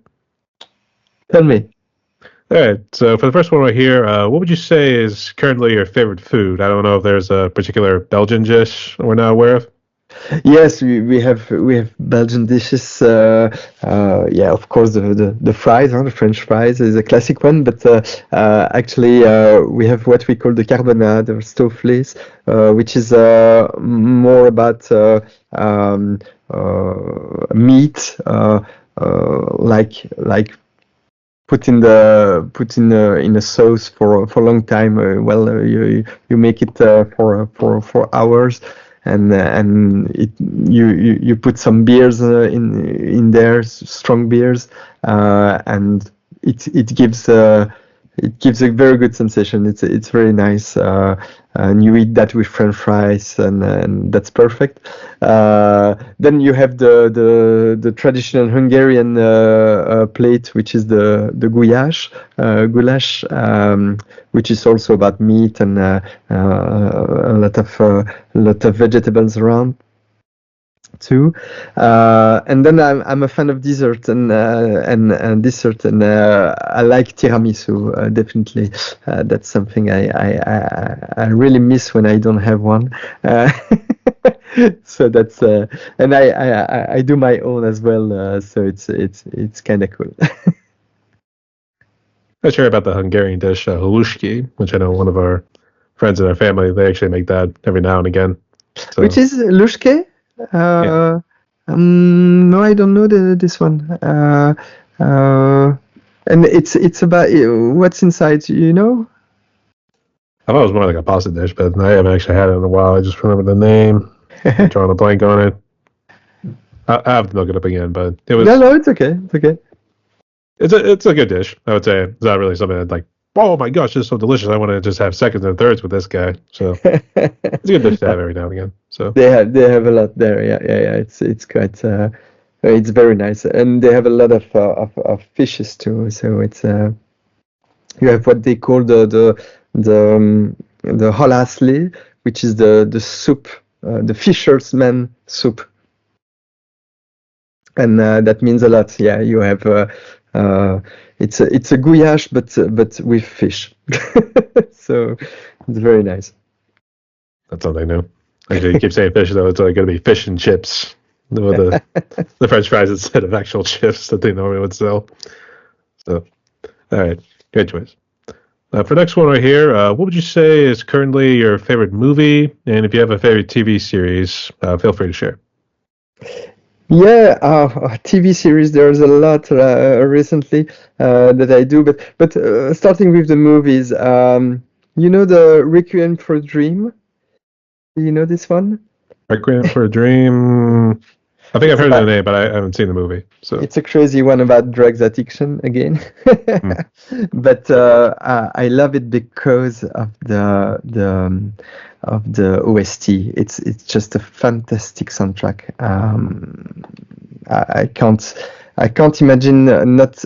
Tell me. All right. So for the first one right here, what would you say is currently your favorite food? I don't know if there's a particular Belgian dish we're not aware of. Yes, we have Belgian dishes. Yeah, of course the fries, the French fries is a classic one. But actually, we have what we call the carbonade or stouflées, which is more about meat, like put in a sauce for a long time. You make it for hours. And you put some beers in there, strong beers, and it gives a very good sensation. It's very nice, and you eat that with French fries, and that's perfect. Then you have the traditional Hungarian plate, which is the goulash, which is also about meat and a lot of vegetables around too. And then I'm a fan of dessert and dessert, and I like tiramisu definitely. That's something I really miss when I don't have one. So that's and I do my own as well. So it's kind of cool. Not sure about the Hungarian dish, halushki, which I know one of our friends in our family, they actually make that every now and again. So, Which is lushke? Yeah. No, I don't know this one. And it's about what's inside, you know? I thought it was more like a pasta dish, but I haven't actually had it in a while. I just remember the name. I'm drawing a blank on it. I have to look it up again, but it was. No, it's okay. It's okay. It's a good dish. I would say it's not really something I'd like. Oh my gosh, this is so delicious! I want to just have seconds and thirds with this guy. So it's a good dish to have every now and again. So they have a lot there. Yeah. It's quite. It's very nice, and they have a lot of fishes too. So it's you have what they call the holasli, which is the soup, the fisherman soup, and that means a lot. Yeah, you have it's a goulash, but with fish. So it's very nice. that's something new. Actually, you keep saying fish though. It's like going to be fish and chips with the French fries instead of actual chips that they normally would sell. So, all right, great choice. For next one right here, what would you say is currently your favorite movie? And if you have a favorite TV series, feel free to share. Yeah, TV series. There's a lot recently that I do, but starting with the movies. You know the Requiem for a Dream? Do you know this one? Requiem for a Dream. I think I've heard the name, but I haven't seen the movie. So It's a crazy one about drugs addiction again. But I love it because of the OST. It's just a fantastic soundtrack. I can't imagine not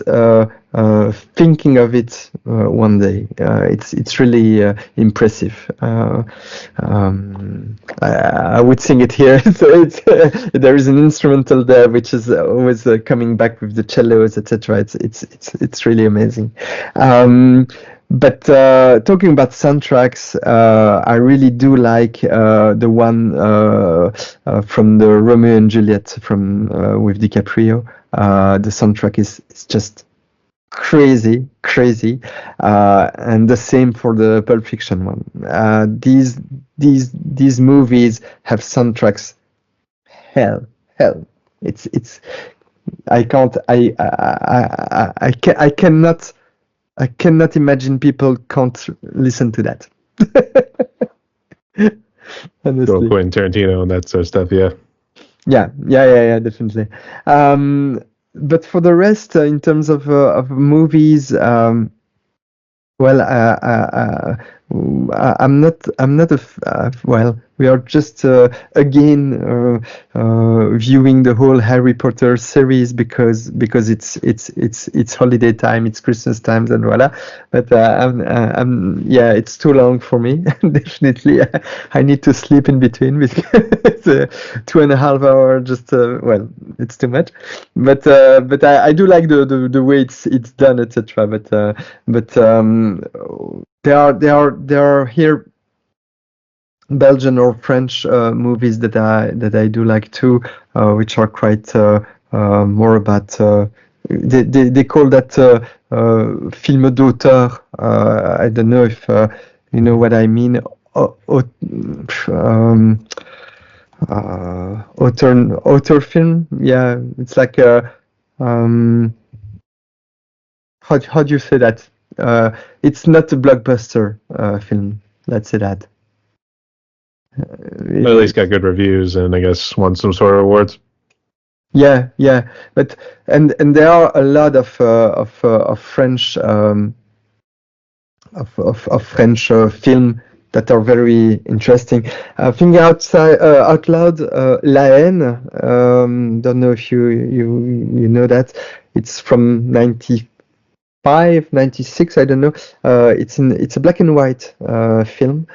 thinking of it one day. It's really impressive. I would sing it here. So there is an instrumental there which is always coming back with the cellos, etc. It's really amazing. But talking about soundtracks, I really do like the one from the Romeo and Juliet from with DiCaprio. The soundtrack is just crazy, and the same for the Pulp Fiction one. These movies have soundtracks. Hell, it's I can't I cannot imagine people can't listen to that. honestly. Quentin Tarantino and that sort of stuff. Yeah. Yeah, definitely. But for the rest, in terms of movies, well, I'm not well, we are just again viewing the whole Harry Potter series because it's holiday time, it's Christmas times, and voila. But yeah, it's too long for me. Definitely, I need to sleep in between because it's 2.5 hours. Just well, it's too much. But I do like the way it's done, etc. But there are here Belgian or French movies that I do like too, which are quite more about they call that film d'auteur. I don't know if you know what I mean. Author film. Yeah, it's like how do you say that? It's not a blockbuster film. Let's say that. But at least got good reviews and I guess won some sort of awards. Yeah, but and there are a lot of French of French film that are very interesting. Think out loud, La Haine. Don't know if you know that. It's from 95, 96. I don't know. It's a black and white film.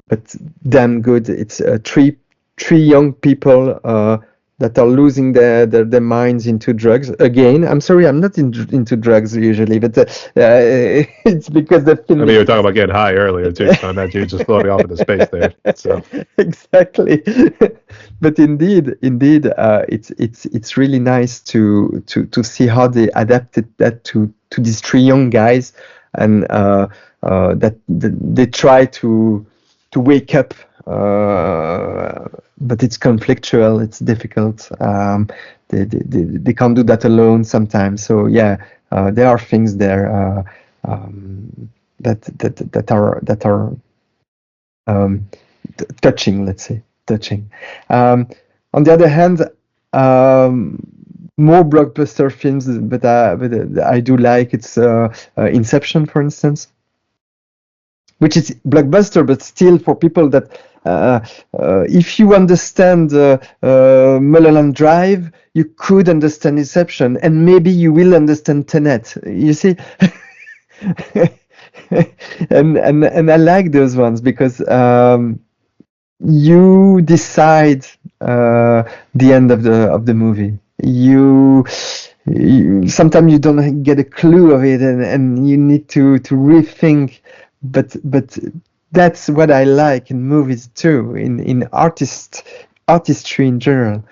But damn good. It's three young people that are losing their minds into drugs. Again, I'm sorry, I'm not into drugs usually, but it's because the film. I mean, you were talking about getting high earlier too. So I imagine you're just floating off into space there. So exactly. But indeed, it's really nice to see how they adapted that to these three young guys, and that they try to wake up, but it's conflictual, it's difficult. They can't do that alone sometimes. So yeah, there are things there that are touching, let's say, touching. On the other hand, more blockbuster films, but I do like it's Inception, for instance, which is blockbuster, but still for people that if you understand Mulholland Drive, you could understand Inception, and maybe you will understand Tenet. You see, and I like those ones because you decide the end of the movie. You sometimes you don't get a clue of it, and you need to rethink. But that's what I like in movies too, in artistry in general.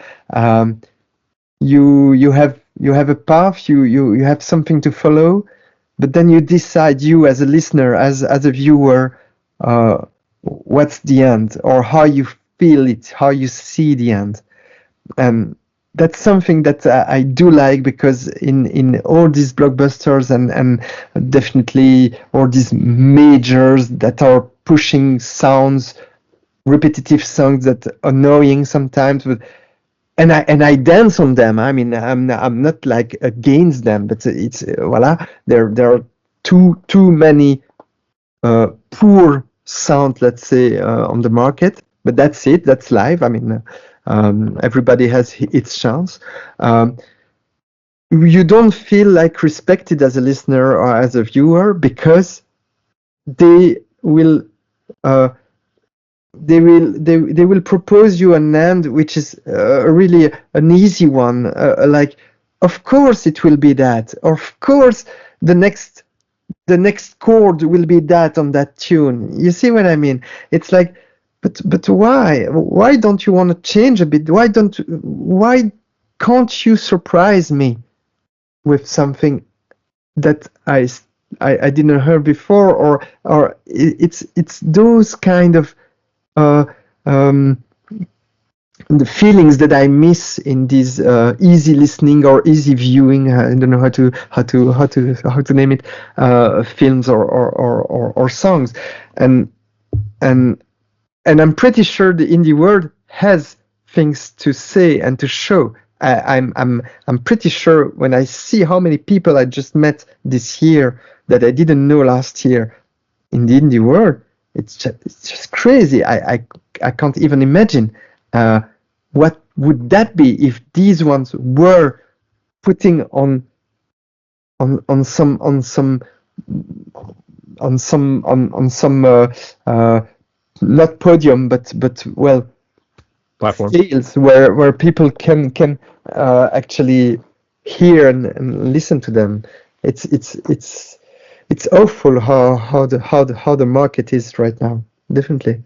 You have a path, you have something to follow, but then you decide, you as a listener, as a viewer, what's the end, or how you feel it, how you see the end. And that's something that I do like, because in all these blockbusters and definitely all these majors that are pushing sounds, repetitive songs that are annoying sometimes, but and I dance on them. I mean, I'm not like against them, but it's voila. There are too many poor sound, let's say, on the market. But that's it. That's live. I mean. Everybody has its chance. You don't feel like respected as a listener or as a viewer, because they will propose you an end which is really an easy one. Like, of course it will be that. Of course the next chord will be that on that tune. You see what I mean? It's like. But why? Why don't you want to change a bit? Why can't you surprise me with something that I didn't hear before, or it's those kind of the feelings that I miss in these easy listening or easy viewing. I don't know how to name it, films or songs, and and I'm pretty sure the indie world has things to say and to show. I'm pretty sure when I see how many people I just met this year that I didn't know last year in the indie world, it's just crazy. I can't even imagine what would that be if these ones were putting on some not podium but well, Platform. sales where people can actually hear and listen to them. It's awful how the market is right now. Definitely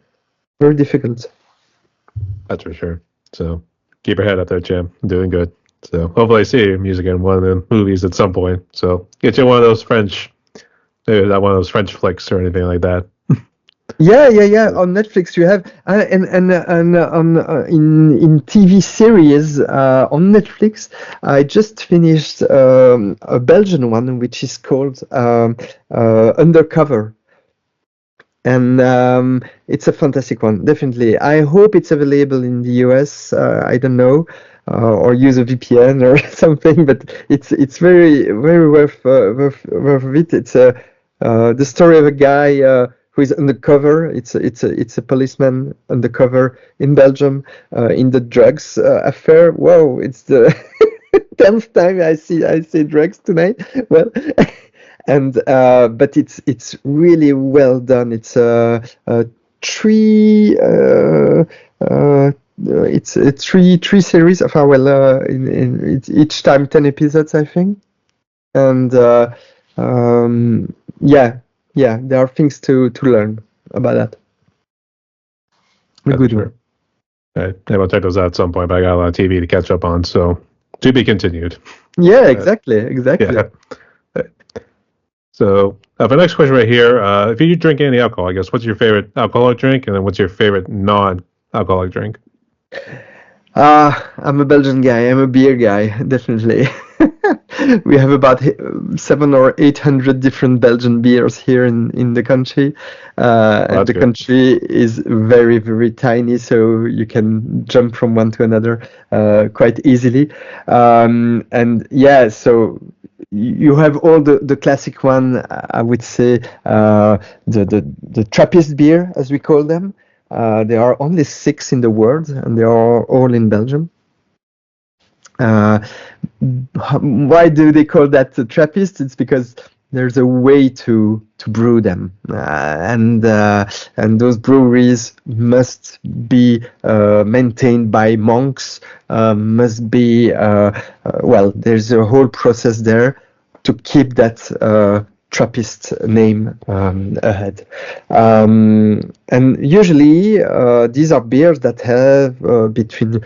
very difficult. That's for sure. So keep your head up there, Jim. Doing good. So hopefully I see your music in one of the movies at some point. So get you one of those French, maybe not one of those French flicks or anything like that. Yeah. On Netflix you have and on in TV series on Netflix. I just finished a Belgian one which is called Undercover, and it's a fantastic one. Definitely, I hope it's available in the US. I don't know. Or use a VPN or something, but it's very worth it. It's the story of a guy who is undercover. It's a policeman undercover in Belgium in the drugs affair. Whoa, it's the 10th time I see drugs tonight. Well, and but it's really well done. It's three. It's three series of in each time 10 episodes, I think, and yeah, there are things to learn about that. A good one. Right. Yeah, we'll check those out at some point, but I got a lot of TV to catch up on, so to be continued. Yeah, exactly. Yeah. So for the next question right here, if you drink any alcohol, I guess, what's your favorite alcoholic drink, and then what's your favorite non-alcoholic drink? I'm a Belgian guy. I'm a beer guy, definitely. We have about 700 or 800 different Belgian beers here in the country, and the country is very, very tiny, so you can jump from one to another quite easily. And yeah, so you have all the classic one. I would say the Trappist beer, as we call them. There are only 6 in the world, and they are all in Belgium. Why do they call that the Trappist? It's because there's a way to brew them, and those breweries must be maintained by monks. Must be well. There's a whole process there to keep that Trappist name ahead, and usually these are beers that have between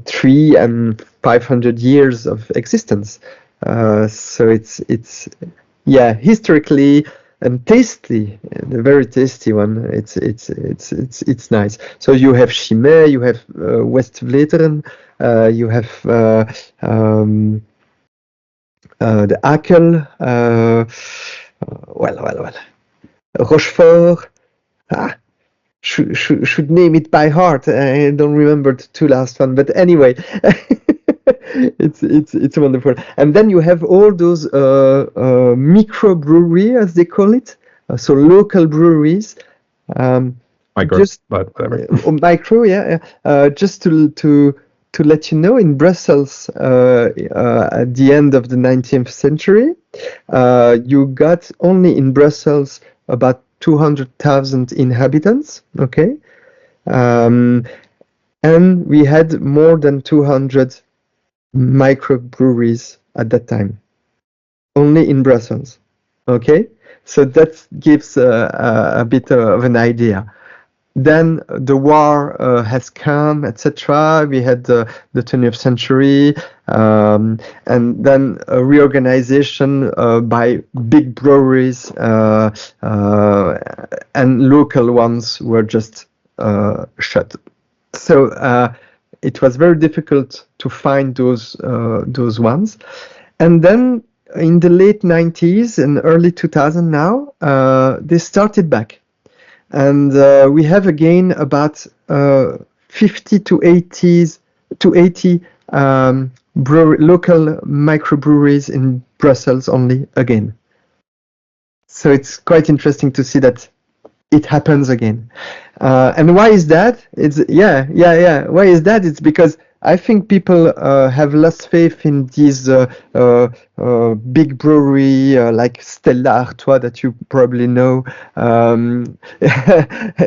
300 and 500 years of existence. So it's yeah, historically and tasty, a very tasty one. It's nice. So you have Chimay, you have West Vleteren, you have the Akel, well, Rochefort. Should name it by heart. I don't remember the 2 last one, but anyway, it's wonderful. And then you have all those micro brewery, as they call it, so local breweries. Micro, just whatever. Micro, yeah. Just to let you know, in Brussels, at the end of the 19th century, you got only in Brussels about 200,000 inhabitants, okay? And we had more than 200 microbreweries at that time, only in Brussels, okay? So that gives a bit of an idea. Then the war has come, etc. We had the 20th century, and then a reorganization by big breweries, and local ones were just shut. So it was very difficult to find those ones. And then in the late 90s and early 2000 now, they started back. and we have again about 50 to 80 local microbreweries in Brussels only again. So it's quite interesting to see that it happens again. And why is that? It's Why is that? It's because I think people have lost faith in these big brewery like Stella Artois that you probably know.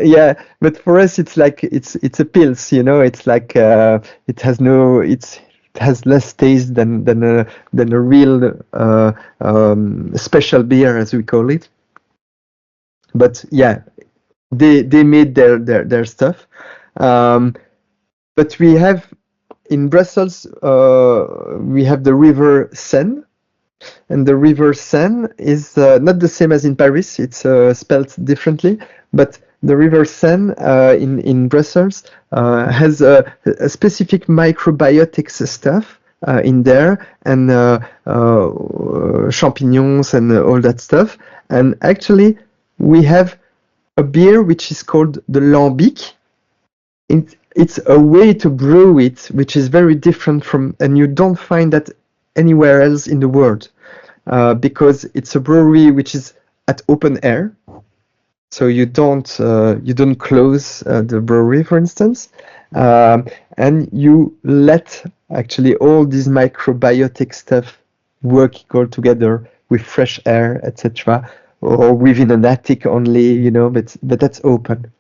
Yeah, but for us it's like it's a pils, you know. It's like it has no it has less taste than a real special beer, as we call it. But yeah, they made their stuff. But we have in Brussels, we have the River Seine, and the River Seine is not the same as in Paris. It's spelled differently, but the River Seine in Brussels has a specific microbiotics stuff in there, and champignons and all that stuff. And actually, we have a beer which is called the lambic. It's a way to brew it which is very different from, and you don't find that anywhere else in the world, because it's a brewery which is at open air, so you don't close the brewery, for instance, and you let actually all these microbiotic stuff working all together with fresh air, etc., or within an attic only, you know, but that's open.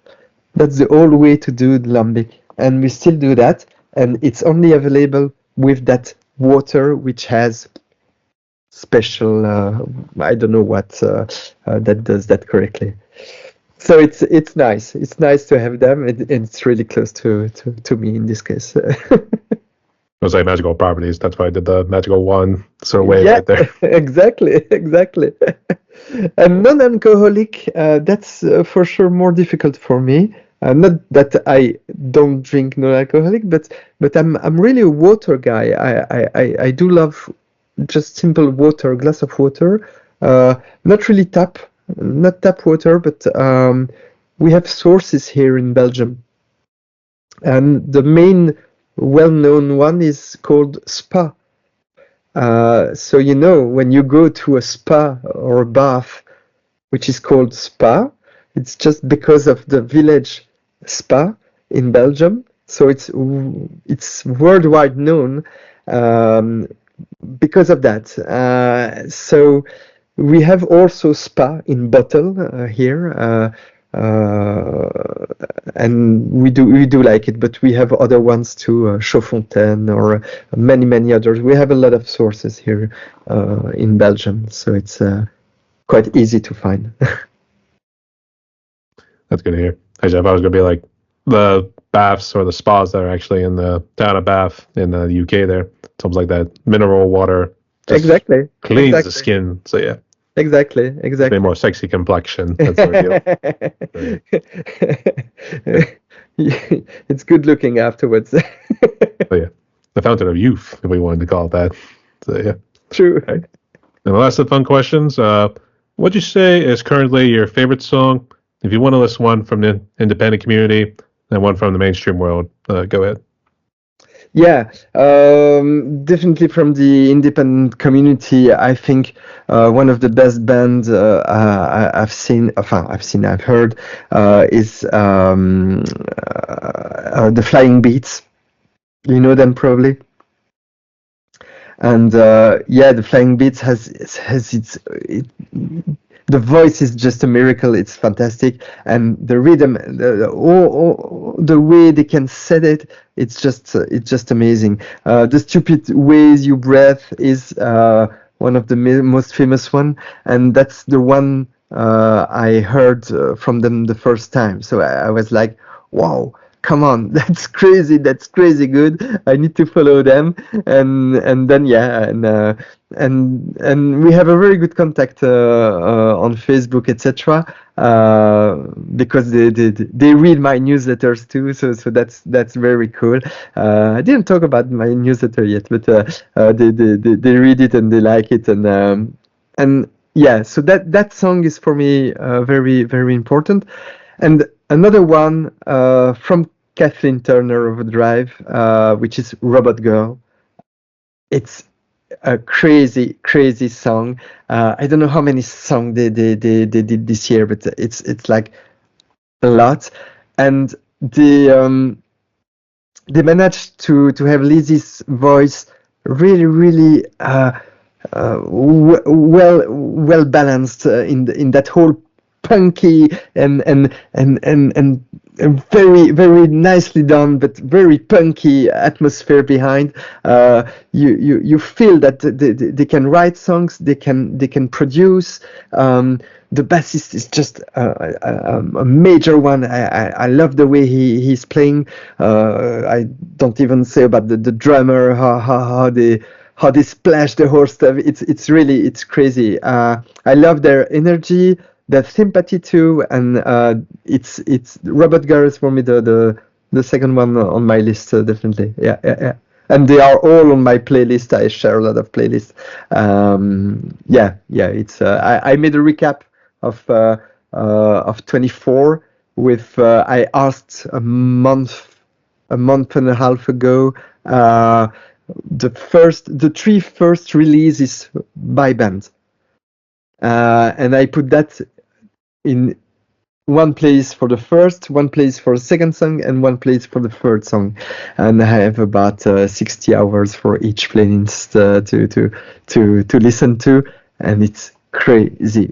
That's the old way to do the lambic, and we still do that, and it's only available with that water which has special I don't know what that does that correctly. So it's nice. It's nice to have them, and it's really close to me in this case. It was like magical properties. That's why I did the magical one sort of wave right there. Exactly. And non-alcoholic, that's for sure more difficult for me. Not that I don't drink non-alcoholic, but I'm really a water guy. I do love just simple water, glass of water. Not really tap water, but we have sources here in Belgium, and the main well-known one is called Spa. So you know, when you go to a spa or a bath, which is called Spa, it's just because of the village Spa in Belgium. So it's worldwide known because of that. So we have also Spa in bottle here. And we do like it, but we have other ones too, Chaudfontaine or many others. We have a lot of sources here in Belgium, so it's quite easy to find. That's good to hear. Actually, I thought it was going to be like the baths or the spas that are actually in the town of Bath in the UK there. Something like that. Mineral water. Exactly. Cleans the skin. So yeah. Exactly. A more sexy complexion. That's the deal. It's good looking afterwards. So yeah, the fountain of youth, if we wanted to call it that. So yeah. True. Right. And the last of the fun questions. What'd you say is currently your favorite song? If you want to list one from the independent community and one from the mainstream world, go ahead. Yeah, definitely from the independent community. I think one of the best bands I've heard is the Flying Beats. You know them probably. And the Flying Beats has the voice is just a miracle. It's fantastic, and the rhythm, the way they can set it, it's just amazing. The Stupid Ways You Breathe is one of the most famous one, and that's the one I heard from them the first time. So I was like, wow. Come on, that's crazy good. I need to follow them, and then and we have a very good contact on Facebook, etc. Because they read my newsletters too, so that's very cool. I didn't talk about my newsletter yet, but they read it and they like it, and yeah, so that song is for me very important. And another one from Kathleen Turner Overdrive, which is Robot Girl. It's a crazy song. I don't know how many songs they did this year, but it's like a lot. And they managed to have Lizzie's voice really well balanced in that whole punky and very nicely done, but very punky atmosphere behind. You feel that they can write songs, they can produce. The bassist is just a major one. I love the way he's playing. I don't even say about the drummer, how they splash the whole stuff. It's crazy. I love their energy, their sympathy too, and it's Robot Girls for me the second one on my list, definitely. Yeah. And they are all on my playlist. I share a lot of playlists. It's I made a recap of 24 with I asked a month and a half ago the three first releases by band, and I put that in one place for the first, one place for the second song, and one place for the third song, and I have about 60 hours for each playlist to listen to, and it's crazy.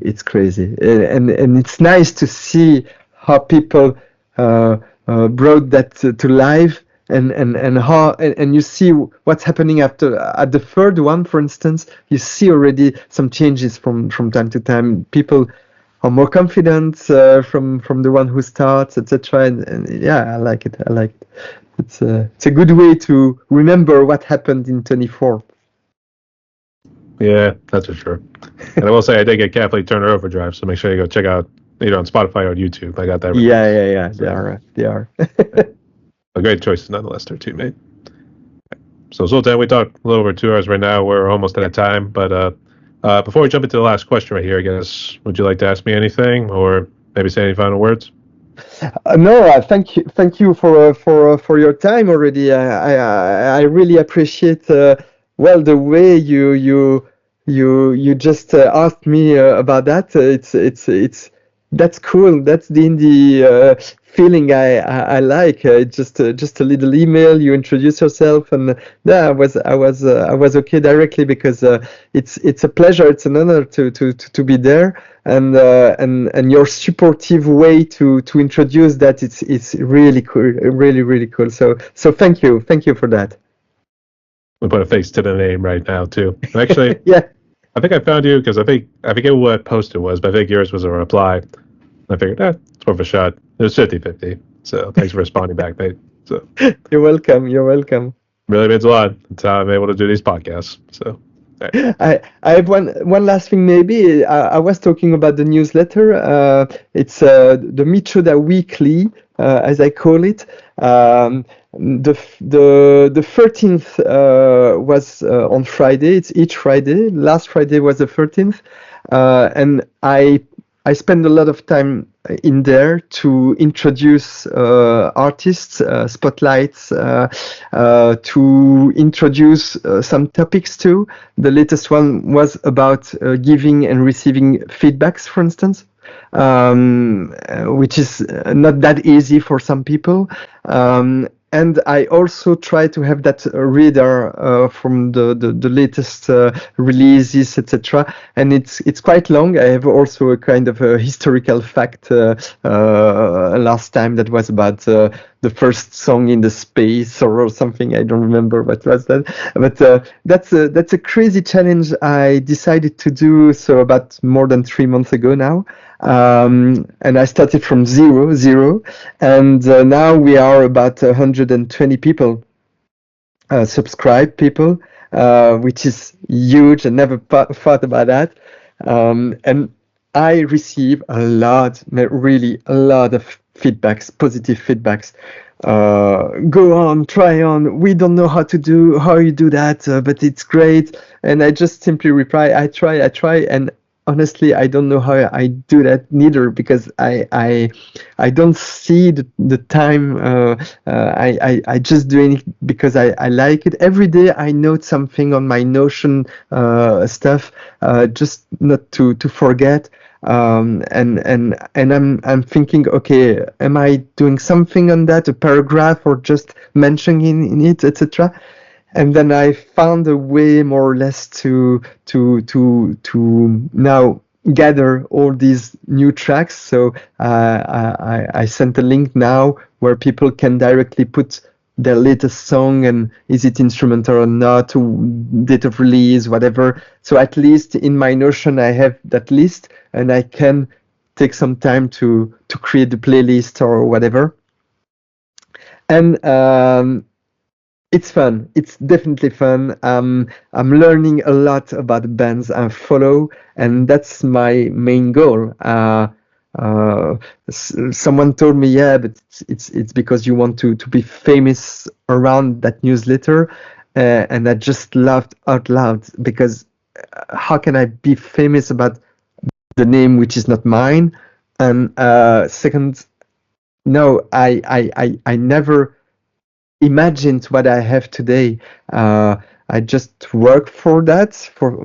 And it's nice to see how people brought that to life, and how and you see what's happening at the third one, for instance. You see already some changes from time to time. People are more confident from the one who starts, etc. And yeah, I like it. It's a good way to remember what happened in 24. Yeah, that's for sure. And I will say I did get Kathleen Turner Overdrive, so make sure you go check out either on Spotify or YouTube. I got that. Yeah. They are. A great choice nonetheless there too, mate. So Zoltan, we talked a little over 2 hours right now. We're almost at a time, but before we jump into the last question right here, I guess, would you like to ask me anything, or maybe say any final words? No, thank you for your time already. I really appreciate the way you just asked me about that. That's cool. That's the indie feeling I like. Just a little email. You introduce yourself, and yeah, I was okay directly, because it's a pleasure. It's an honor to be there, and your supportive way to introduce that. It's really cool. Really cool. So thank you for that. We put a face to the name right now too. Actually, yeah. I think I found you because I forget what post it was, but I think yours was a reply. I figured, it's worth a shot. It was 50-50. So thanks for responding back, mate. So You're welcome. Really means a lot. That's how I'm able to do these podcasts. So I have one last thing maybe. I was talking about the newsletter. It's the Mitxoda Weekly, as I call it. The 13th was on Friday. It's each Friday. Last Friday was the 13th, and I spend a lot of time in there to introduce artists, spotlights, to introduce some topics too. The latest one was about giving and receiving feedbacks, for instance, which is not that easy for some people. And I also try to have that reader from the latest releases, etc. And it's quite long. I have also a kind of a historical fact last time that was about the first song in the space or something. I don't remember what was that. But that's a crazy challenge I decided to do. So about more than 3 months ago now. And I started from zero, and now we are about 120 people, subscribed people, which is huge. I never thought about that, and I receive really a lot of feedbacks, positive feedbacks. Go on, try on. We don't know how you do that, but it's great. And I just simply reply, I try, and honestly, I don't know how I do that neither, because I don't see the time. I just doing it because I like it. Every day I note something on my Notion stuff, just not to forget. And I'm thinking, okay, am I doing something on that, a paragraph, or just mentioning in it, etc. And then I found a way, more or less, to now gather all these new tracks. So I sent a link now where people can directly put their latest song, and is it instrumental or not, date of release, whatever. So at least in my Notion I have that list, and I can take some time to create the playlist or whatever. And it's fun. It's definitely fun. I'm learning a lot about the bands I follow, and that's my main goal. Uh, Someone told me, yeah, but it's because you want to be famous around that newsletter, and I just laughed out loud, because how can I be famous about the name which is not mine? And second, no, I never imagined what I have today. I just work for that, for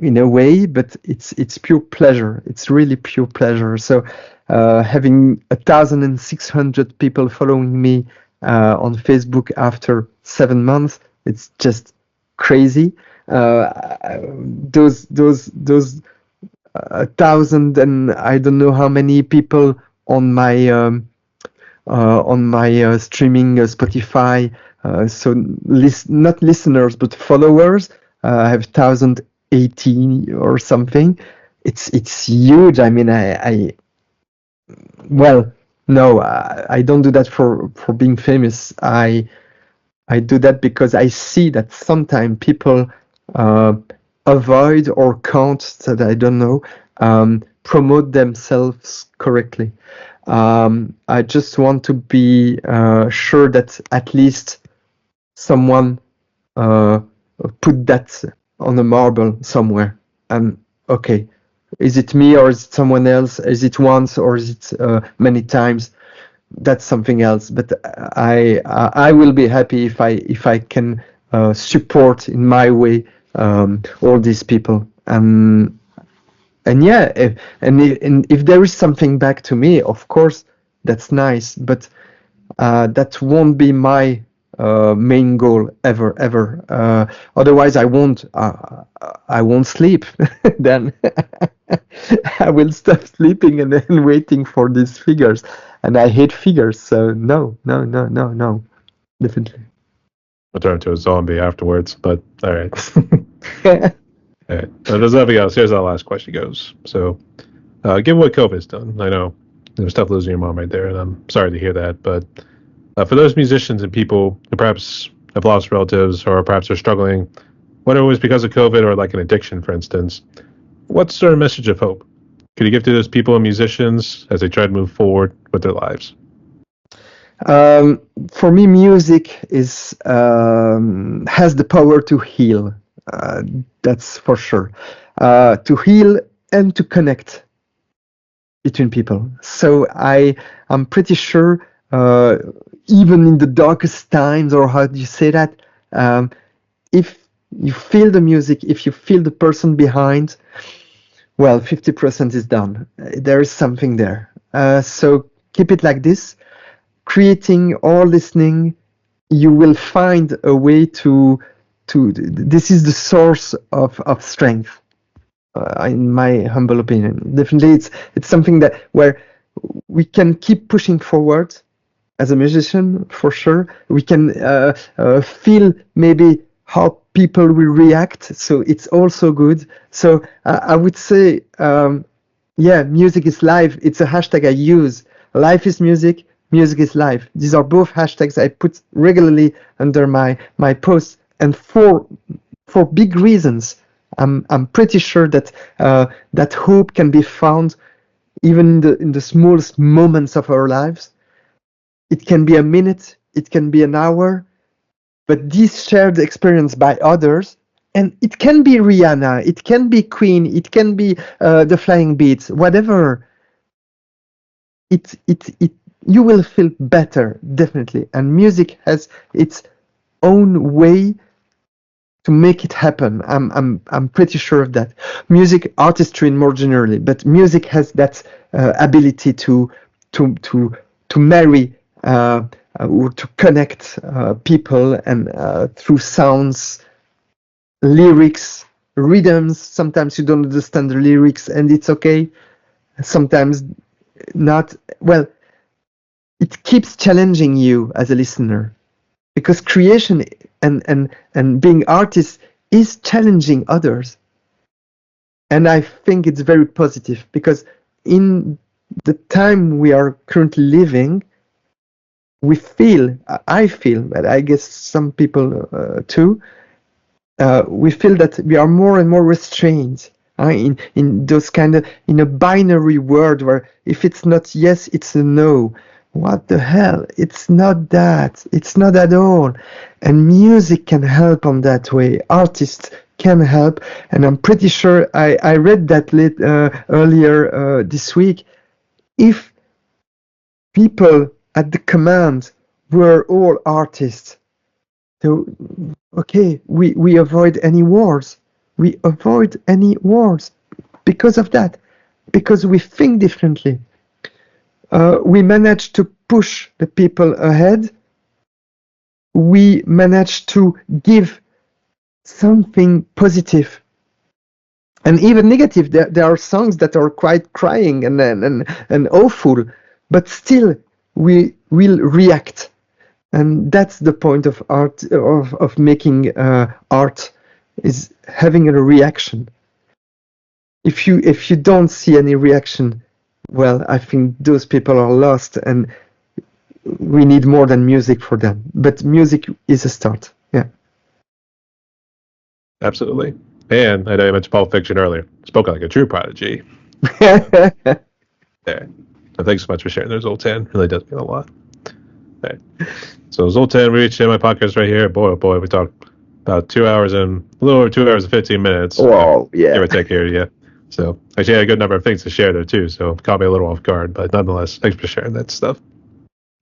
in a way, but it's pure pleasure. It's really pure pleasure. So having 1,600 people following me on Facebook after 7 months, it's just crazy. Those 1,000 and I don't know how many people on my streaming Spotify. So not listeners, but followers. I have 1,080 or something. It's huge. I mean, well, no, I don't do that for being famous. I do that because I see that sometimes people avoid or can't, that I don't know, promote themselves correctly. I just want to be sure that at least someone put that on a marble somewhere. And okay, is it me or is it someone else? Is it once or is it many times? That's something else. But I will be happy if I can support in my way all these people. And yeah, if there is something back to me, of course, that's nice. But that won't be my main goal ever. Otherwise, I won't sleep. Then I will stop sleeping and then waiting for these figures. And I hate figures, so no, definitely. I'll turn into a zombie afterwards, but all right. All right. If there's nothing else, here's how the last question goes. So, given what COVID's done, I know there's tough losing your mom right there, and I'm sorry to hear that. But for those musicians and people who perhaps have lost relatives or perhaps are struggling, whether it was because of COVID or like an addiction, for instance, what's sort of message of hope could you give to those people and musicians as they try to move forward with their lives? For me, music has the power to heal. That's for sure. To heal and to connect between people. So I'm pretty sure, even in the darkest times, or how do you say that, if you feel the music, if you feel the person behind, well, 50% is done. There is something there. So keep it like this. Creating or listening, you will find a way to this is the source of strength, in my humble opinion. Definitely, it's something that where we can keep pushing forward as a musician, for sure. We can feel maybe how people will react, so it's also good. So I would say, yeah, music is life. It's a hashtag I use. Life is music. Music is life. These are both hashtags I put regularly under my posts, and for big reasons. I'm pretty sure that that hope can be found even in the smallest moments of our lives. It can be a minute, it can be an hour, but this shared experience by others and it can be Rihanna, it can be Queen, it can be the Flying Beats, whatever. It you will feel better, definitely. And music has its own way to make it happen. I'm pretty sure of that. Music, artistry more generally, but music has that ability to marry or to connect people, and through sounds, lyrics, rhythms. Sometimes you don't understand the lyrics, and it's okay. Sometimes not. Well, it keeps challenging you as a listener, because creation and being artist is challenging others. And I think it's very positive, because in the time we are currently living, I feel, but I guess some people too, we feel that we are more and more restrained in those in a binary world where if it's not yes, it's a no. What the hell? It's not that. It's not at all. And music can help on that way. Artists can help. And I'm pretty sure I read that earlier this week. If people at the command were all artists, so, okay, we avoid any wars. We avoid any wars because of that. Because we think differently. We manage to push the people ahead. We manage to give something positive, and even negative. There are songs that are quite crying and awful, but still we will react, and that's the point of art, of making art, is having a reaction. If you don't see any reaction, well, I think those people are lost, and we need more than music for them. But music is a start. Yeah. Absolutely. And I know you mentioned Pulp Fiction earlier. Spoke like a true prodigy. There. So thanks so much for sharing there, Zoltan. Really does mean a lot. Okay. So Zoltan reached my podcast right here. Boy, oh boy, we talked about 2 hours and a little over 2 hours and 15 minutes. Wow, yeah. Give or take here, yeah. So actually, I had a good number of things to share there too. So caught me a little off guard, but nonetheless, thanks for sharing that stuff.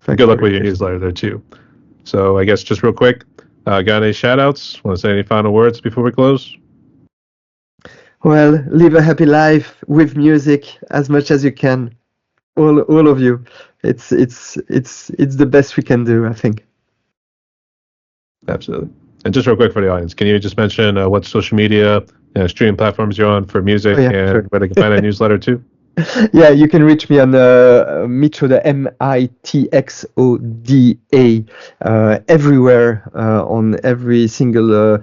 Good luck with your newsletter there too. So I guess just real quick, got any shout outs? Want to say any final words before we close? Well, live a happy life with music as much as you can. All of you. It's the best we can do, I think. Absolutely. And just real quick for the audience, can you just mention what social media, streaming platforms you're on for music, and sure, where they can find that newsletter too? Yeah, you can reach me on Mitxoda, Mitxoda, everywhere, on every single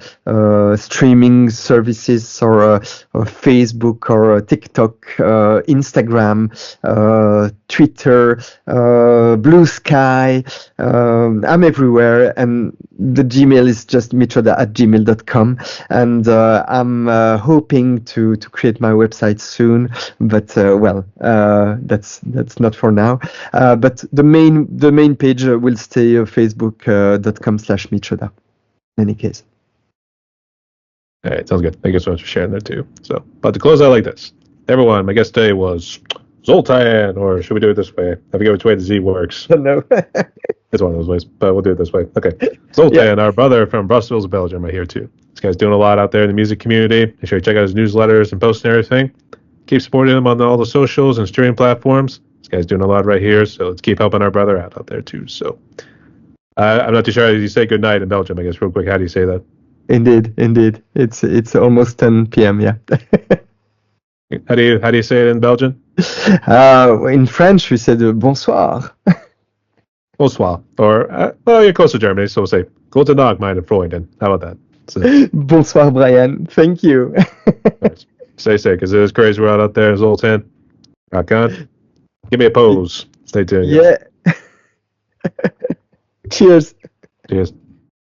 streaming services, or Facebook, or TikTok, Instagram, Twitter, Blue Sky. I'm everywhere, and the Gmail is just mitxoda@gmail.com, and I'm hoping to create my website soon, but that's not for now. But the main page will stay facebook.com/Mitxoda. In any case. All right, sounds good. Thank you so much for sharing that too. So, but to close out like this, everyone, my guest today was Zoltan, or should we do it this way? I forget which way the Z works. No. It's one of those ways, but we'll do it this way. Okay. Zoltan, our brother from Brussels, Belgium, right here too. This guy's doing a lot out there in the music community. Make sure you check out his newsletters and posts and everything. Keep supporting him on all the socials and streaming platforms. This guy's doing a lot right here, so let's keep helping our brother out there too. So I'm not too sure how you say good night in Belgium, I guess, real quick. How do you say that? Indeed. It's almost 10 p.m. Yeah. How do you say it in Belgian? In French, we said bonsoir. Bonsoir. Or you're close to Germany, so we'll say Guten Tag, meine Freundin. How about that? So, bonsoir, Brian. Thank you. Nice. Stay safe, because it is crazy world out there, Zoltan. Rock on. Give me a pose. Stay tuned. Yeah. Cheers. Cheers.